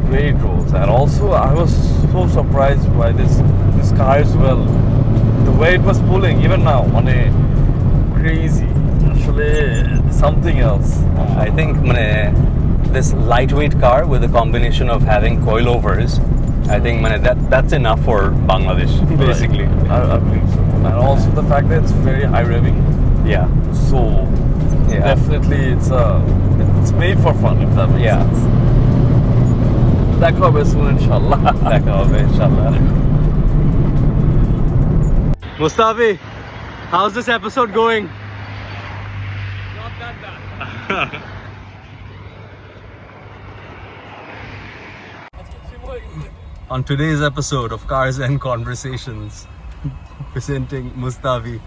[SPEAKER 1] Great roads. And also, I was so surprised by this car as well. The way it was pulling, even now, crazy. Actually, something else.
[SPEAKER 2] I think this lightweight car with a combination of having coilovers, I think that's enough for Bangladesh, basically.
[SPEAKER 1] Right. I believe so. And also the fact that it's very high revving.
[SPEAKER 2] Yeah.
[SPEAKER 1] So definitely it's made for fun, if that makes sense. দেখা হবে soon, inshallah.
[SPEAKER 2] দেখা হবে, inshallah. Mustafi, how's this episode going?
[SPEAKER 1] Not that bad.
[SPEAKER 2] On today's episode of Cars and Conversations, presenting Mustafi.